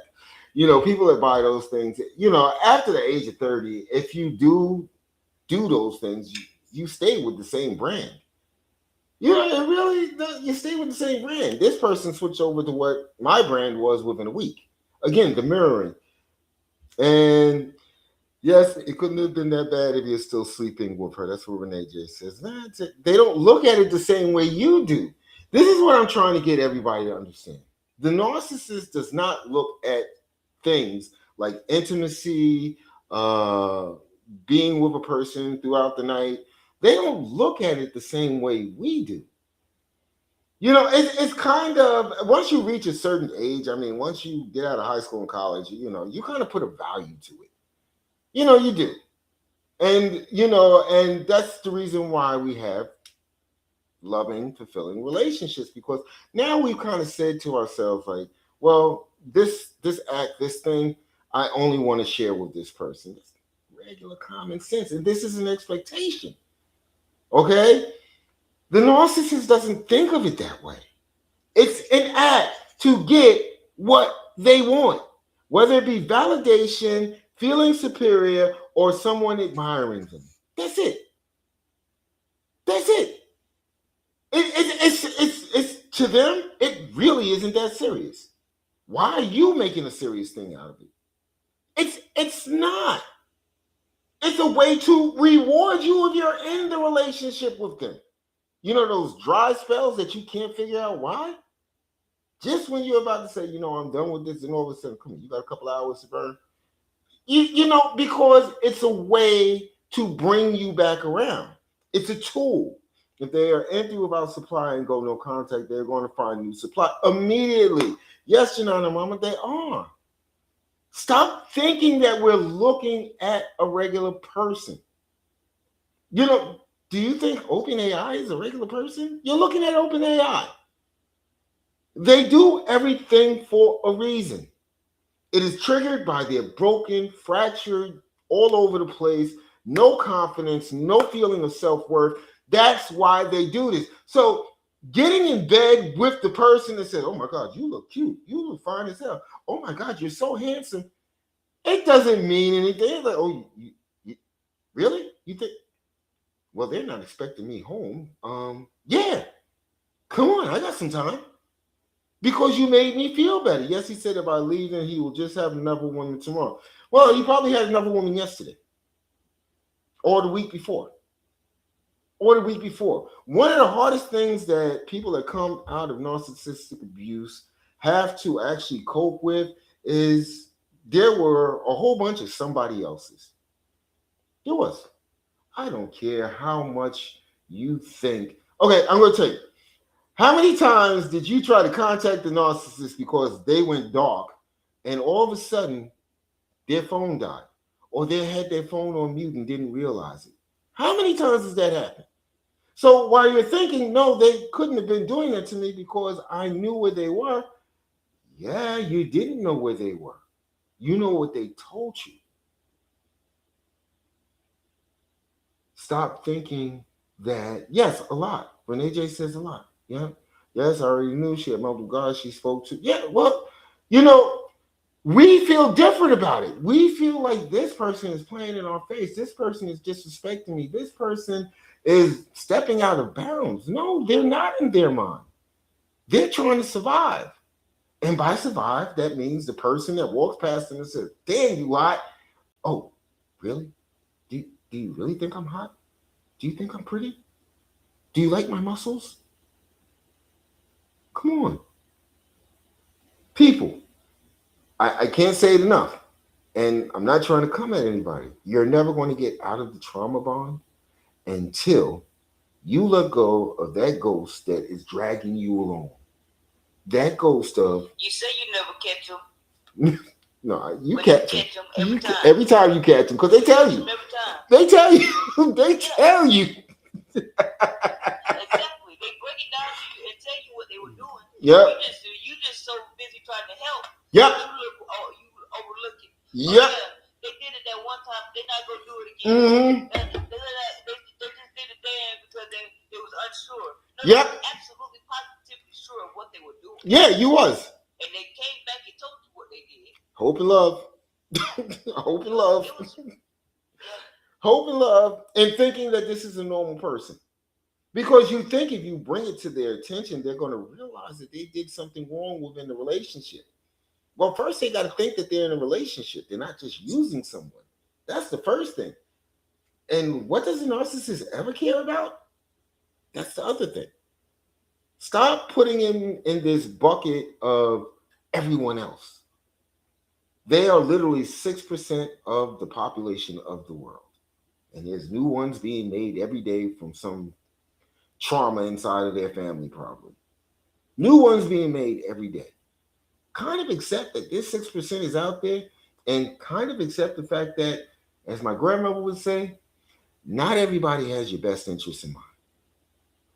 [SPEAKER 1] People that buy those things. After the age of 30, if you do those things, you stay with the same brand. It really you stay with the same brand. This person switched over to what my brand was within a week. Again, the mirroring. And yes, it couldn't have been that bad if you're still sleeping with her. That's what Renee J says. They don't look at it the same way you do. This is what I'm trying to get everybody to understand. The narcissist does not look at things like intimacy, uh, being with a person throughout the night. They don't look at it the same way we do. It's kind of once you reach a certain age. I mean, once you get out of high school and college, you kind of put a value to it. You do. And that's the reason why we have loving, fulfilling relationships, because now we've kind of said to ourselves, like, well, this act, this thing, I only want to share with this person. It's regular common sense. And this is an expectation. Okay? The narcissist doesn't think of it that way. It's an act to get what they want, whether it be validation, feeling superior, or someone admiring them. That's it. That's it. It's to them, it really isn't that serious. Why are you making a serious thing out of it? It's not. It's a way to reward you if you're in the relationship with them. Those dry spells that you can't figure out why? Just when you're about to say, I'm done with this, and all of a sudden, come on, you got a couple hours to burn. Because it's a way to bring you back around. It's a tool. If they are empty without supply and go no contact, they're going to find new supply immediately. Yes, Janana Mama, they are. Stop thinking that we're looking at a regular person. Do you think OpenAI is a regular person? You're looking at OpenAI. They do everything for a reason. It is triggered by their broken, fractured, all over the place, no confidence, no feeling of self worth. That's why they do this. So, getting in bed with the person that says, "Oh my God, you look cute. You look fine as hell. Oh my God, you're so handsome." It doesn't mean anything. It's like, oh, really? You think? Well, they're not expecting me home. Yeah. Come on, I got some time. Because you made me feel better. Yes, he said if I leave, then he will just have another woman tomorrow. Well, he probably had another woman yesterday, or the week before, or the week before. One of the hardest things that people that come out of narcissistic abuse have to actually cope with is there were a whole bunch of somebody else's. There was. I don't care how much you think. Okay, I'm going to tell you. How many times did you try to contact the narcissist because they went dark and all of a sudden their phone died or they had their phone on mute and didn't realize it? How many times has that happened? So while you're thinking, no, they couldn't have been doing that to me because I knew where they were, yeah, you didn't know where they were. You know what they told you. Stop thinking that, yes, a lot. Renee J says a lot. Yeah. Yes, I already knew she had multiple guys she spoke to. Yeah, well, you know, we feel different about it. We feel like this person is playing in our face. This person is disrespecting me. This person is stepping out of bounds. No, they're not in their mind. They're trying to survive. And by survive, that means the person that walks past them and says, damn, you hot. Oh, really? Do you really think I'm hot? Do you think I'm pretty? Do you like my muscles? Come on. People, I can't say it enough. And I'm not trying to come at anybody. You're never going to get out of the trauma bond until you let go of that ghost that is dragging you along. That ghost of
[SPEAKER 2] You say you never catch them,
[SPEAKER 1] no, you
[SPEAKER 2] but you
[SPEAKER 1] catch them.
[SPEAKER 2] catch them every time.
[SPEAKER 1] Every time you catch them, because they tell you.
[SPEAKER 2] Every time.
[SPEAKER 1] They tell you. They
[SPEAKER 2] Yeah.
[SPEAKER 1] tell you.
[SPEAKER 2] Exactly. They break it down to you and tell you what they were doing.
[SPEAKER 1] Yep.
[SPEAKER 2] You just so busy trying to help.
[SPEAKER 1] Yep.
[SPEAKER 2] You overlook it.
[SPEAKER 1] Yep.
[SPEAKER 2] Oh, yeah, they did it that one time. They're not gonna do it again. They just did it then because they was unsure. No,
[SPEAKER 1] Yep.
[SPEAKER 2] they were absolutely positively sure of what they were doing.
[SPEAKER 1] Yeah, you was.
[SPEAKER 2] And they came back and told you what they did.
[SPEAKER 1] Hope and love. Hope and love. Hope and love. And thinking that this is a normal person. Because you think if you bring it to their attention, they're going to realize that they did something wrong within the relationship. Well, first they got to think that they're in a relationship. They're not just using someone. That's the first thing. And what does a narcissist ever care about? That's the other thing. Stop putting him in this bucket of everyone else. They are literally 6% of the population of the world. And there's new ones being made every day from some trauma inside of their family, probably. New ones being made every day. Kind of accept that this 6% is out there and kind of accept the fact that, as my grandmother would say, not everybody has your best interest in mind.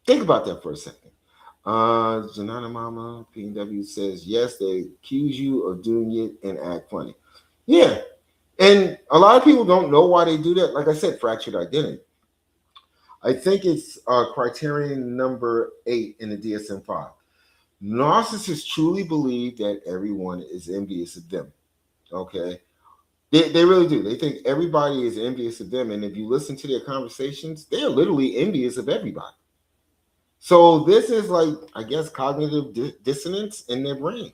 [SPEAKER 1] Think about that for a second. Janana Mama PW says, yes, they accuse you of doing it and act funny. Yeah. And a lot of people don't know why they do that. Like I said, fractured identity. I think it's criterion number 8 in the DSM-5. Narcissists truly believe that everyone is envious of them. Okay. They really do. They think everybody is envious of them. And if you listen to their conversations, they're literally envious of everybody. So this is like, I guess, cognitive dissonance in their brain.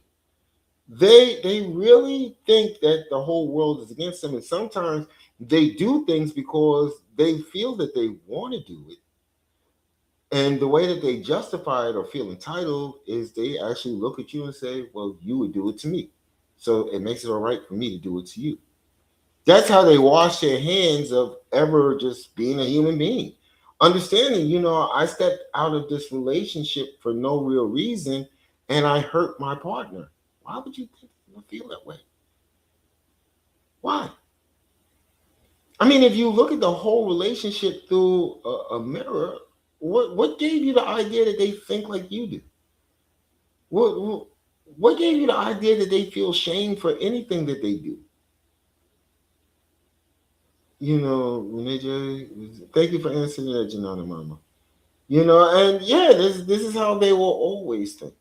[SPEAKER 1] They really think that the whole world is against them. And sometimes they do things because they feel that they want to do it. And the way that they justify it or feel entitled is they actually look at you and say, well, you would do it to me. So it makes it all right for me to do it to you. That's how they wash their hands of ever just being a human being. Understanding, I stepped out of this relationship for no real reason and I hurt my partner. Why would you think you would feel that way? Why? I mean, if you look at the whole relationship through a mirror, what gave you the idea that they think like you do? What gave you the idea that they feel shame for anything that they do? Renee J, thank you for answering that, Janana Mama. And yeah, this is how they will always think.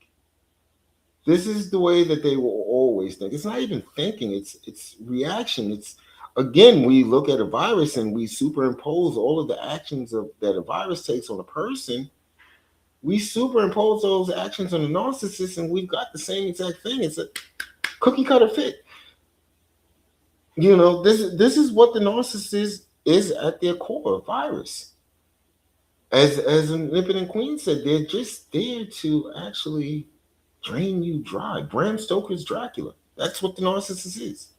[SPEAKER 1] This is the way that they will always think. It's not even thinking, it's reaction. It's again, we look at a virus and we superimpose all of the actions that a virus takes on a person. We superimpose those actions on a narcissist, and we've got the same exact thing. It's a cookie cutter fit. This is what the narcissist is at their core, a virus. As Omnipotent Queen said, they're just there to actually drain you dry. Bram Stoker's Dracula. That's what the narcissist is.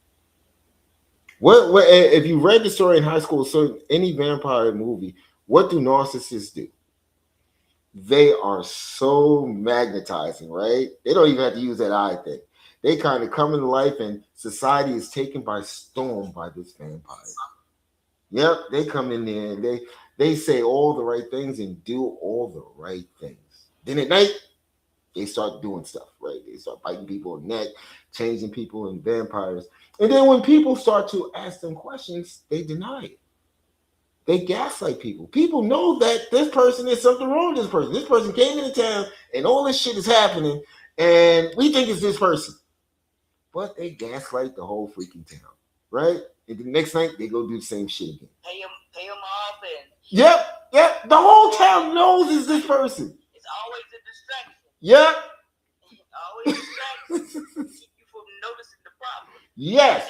[SPEAKER 1] What if you read the story in high school, so any vampire movie, what do narcissists do? they are so magnetizing, right? They don't even have to use that eye thing. They kind of come into life, and society is taken by storm by this vampire. Yep, they come in there and they say all the right things and do all the right things. Then at night, they start doing stuff, right? They start biting people in the neck, changing people in vampires. And then when people start to ask them questions, they deny it. They gaslight people. People know that this person is something wrong with this person. This person came into town and all this shit is happening, and we think it's this person. But they gaslight the whole freaking town, right? And the next night they go do the same shit again.
[SPEAKER 2] Pay them off, and
[SPEAKER 1] Yep. The whole town knows it's this person.
[SPEAKER 2] It's always a distraction.
[SPEAKER 1] Yep.
[SPEAKER 2] Always distraction. Keep you from noticing the problem.
[SPEAKER 1] Yes.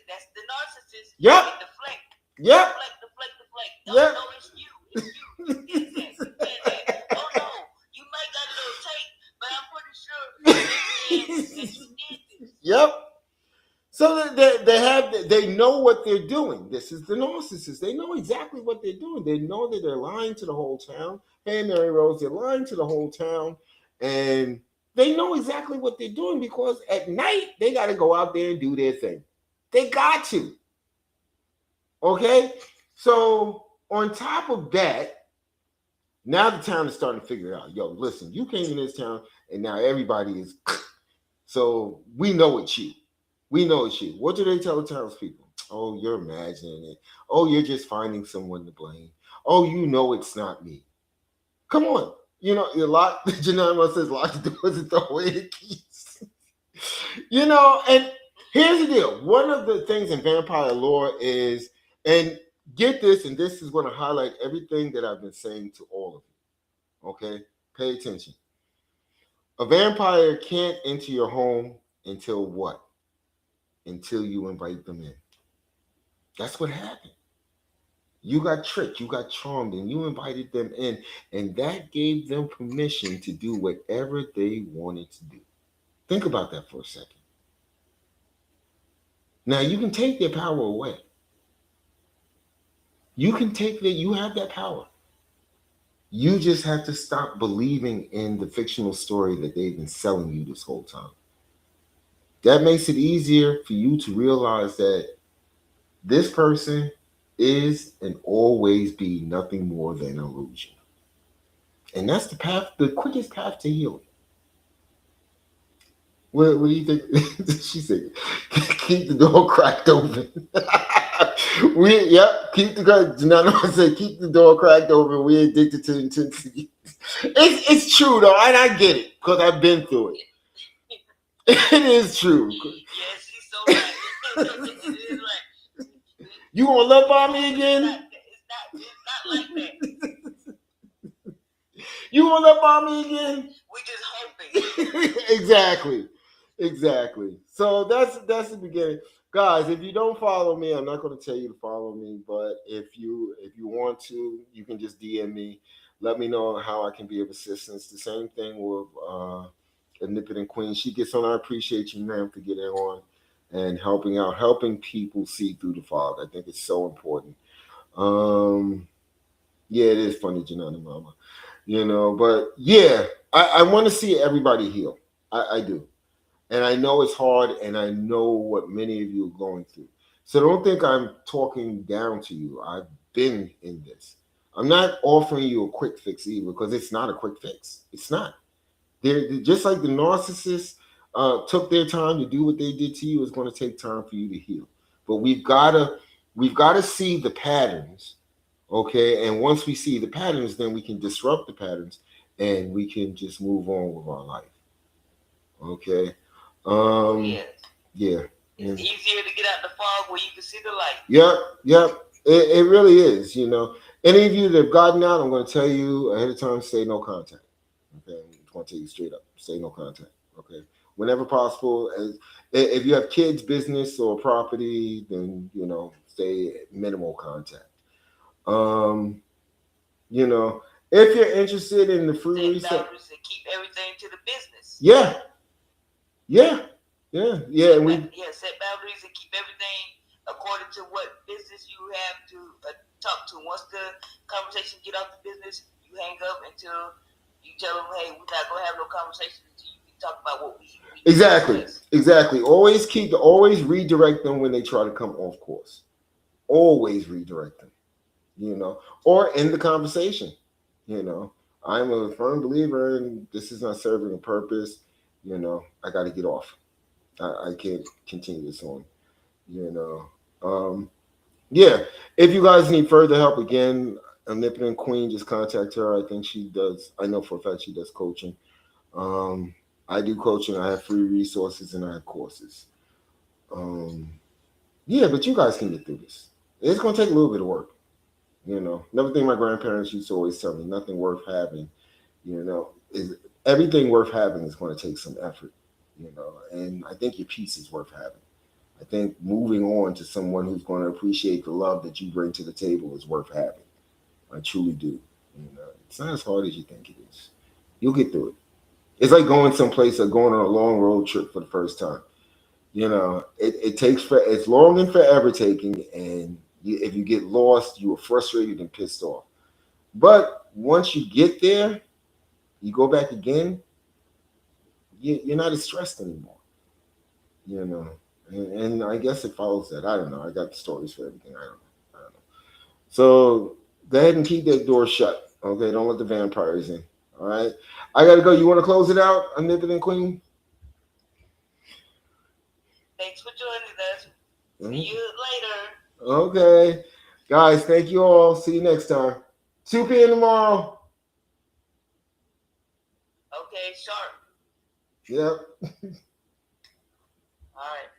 [SPEAKER 2] That's the narcissist.
[SPEAKER 1] Yep.
[SPEAKER 2] They deflect.
[SPEAKER 1] Yep.
[SPEAKER 2] Deflect.
[SPEAKER 1] Yep.
[SPEAKER 2] No, it's you. You did that. Oh no, you might got a little tape, but I'm pretty sure that you did this.
[SPEAKER 1] Yep. So they know what they're doing. This is the narcissist. They know exactly what they're doing. They know that they're lying to the whole town. Hey, Mary Rose, they're lying to the whole town, and they know exactly what they're doing because at night they got to go out there and do their thing. They got to. Okay, so on top of that, now the town is starting to figure it out. Yo, listen, you came in this town, and now everybody is. So we know it's you. We know it's you. What do they tell the townspeople? Oh, you're imagining it. Oh, you're just finding someone to blame. Oh, you know it's not me. Come on. You know, you lock. Janelle says lock the doors and throw away the keys. You know, and here's the deal. One of the things in vampire lore is, and get this, and this is going to highlight everything that I've been saying to all of you. Okay? Pay attention. A vampire can't enter your home until what? Until you invite them in. That's what happened. You got tricked, you got charmed, and you invited them in, and that gave them permission to do whatever they wanted to do. Think about that for a second. Now, you can take their power away. You can take that, you have that power. You just have to stop believing in the fictional story that they've been selling you this whole time. That makes it easier for you to realize that this person is and always be nothing more than an illusion. And that's the path, the quickest path to healing. What do you think? She said, keep the door cracked open. Keep the crack. No, I said keep the door cracked open. We're addicted to intensity. It's true though, and I get it because I've been through it. It is true.
[SPEAKER 2] Yes, she's so right. It is right.
[SPEAKER 1] You gonna love bomb me again?
[SPEAKER 2] It's not like that.
[SPEAKER 1] You gonna love bomb me again?
[SPEAKER 2] We just hoping.
[SPEAKER 1] Exactly. So that's the beginning. Guys, if you don't follow me, I'm not going to tell you to follow me, but if you want to, you can just DM me. Let me know how I can be of assistance. The same thing with Omnipotent Queen. She gets on. I appreciate you, ma'am, for getting on and helping out, helping people see through the fog. I think it's so important. Yeah, it is funny, Janana Mama. You know, but yeah, I want to see everybody heal. I do. And I know it's hard, and I know what many of you are going through. So don't think I'm talking down to you. I've been in this. I'm not offering you a quick fix either, because it's not a quick fix. It's not. They're just like the narcissists took their time to do what they did to you. It's going to take time for you to heal. But we've got to see the patterns, okay? And once we see the patterns, then we can disrupt the patterns, and we can just move on with our life. Okay.
[SPEAKER 2] Yes.
[SPEAKER 1] Yeah.
[SPEAKER 2] It's easier to get out the fog where you can see the light.
[SPEAKER 1] Yep. It really is, you know. Any of you that have gotten out, I'm going to tell you ahead of time, stay no contact. Okay. I'm just going to tell you straight up, stay no contact. Okay. Whenever possible, if you have kids, business, or property, then, you know, stay minimal contact. You know, if you're interested in the free reset,
[SPEAKER 2] boundaries and keep everything to the business.
[SPEAKER 1] Yeah. And
[SPEAKER 2] set boundaries and keep everything according to what business you have to talk to. Once the conversation get off the business, you hang up until You tell them, hey, we're not gonna have no conversation until you can talk about what we need to
[SPEAKER 1] Exactly,
[SPEAKER 2] discuss.
[SPEAKER 1] exactly. Always redirect them when they try to come off course. Always redirect them, you know, or end the conversation. You know, I'm a firm believer in this is not serving a purpose. You know, I got to get off. I can't continue this on. You know, yeah. If you guys need further help, again, Omnipotent Queen, just contact her. I think she does. I know for a fact she does coaching. Um, I do coaching. I have free resources and I have courses. Um, yeah, but you guys can get through this. It's going to take a little bit of work. You know, another thing my grandparents used to always tell me: nothing worth having, you know, is everything worth having is going to take some effort. You know, and I think your peace is worth having. I think moving on to someone who's going to appreciate the love that you bring to the table is worth having. I truly do. You know, it's not as hard as you think it is. You'll get through it. It's like going someplace or going on a long road trip for the first time. You know, it takes for it's long and forever taking, and if you get lost, you are frustrated and pissed off. But once you get there, you go back again, you're not as stressed anymore. You know, and I guess it follows that. I don't know. I got stories for everything. I don't know. So go ahead and keep that door shut. Okay, don't let the vampires in. All right, I gotta go. You want to close it out, Omnipotent Queen?
[SPEAKER 2] Thanks for joining us. See
[SPEAKER 1] Mhm.
[SPEAKER 2] you later.
[SPEAKER 1] Okay, guys. Thank you all. See you next time. 2 p.m. tomorrow.
[SPEAKER 2] Okay, sharp.
[SPEAKER 1] Yep.
[SPEAKER 2] All right.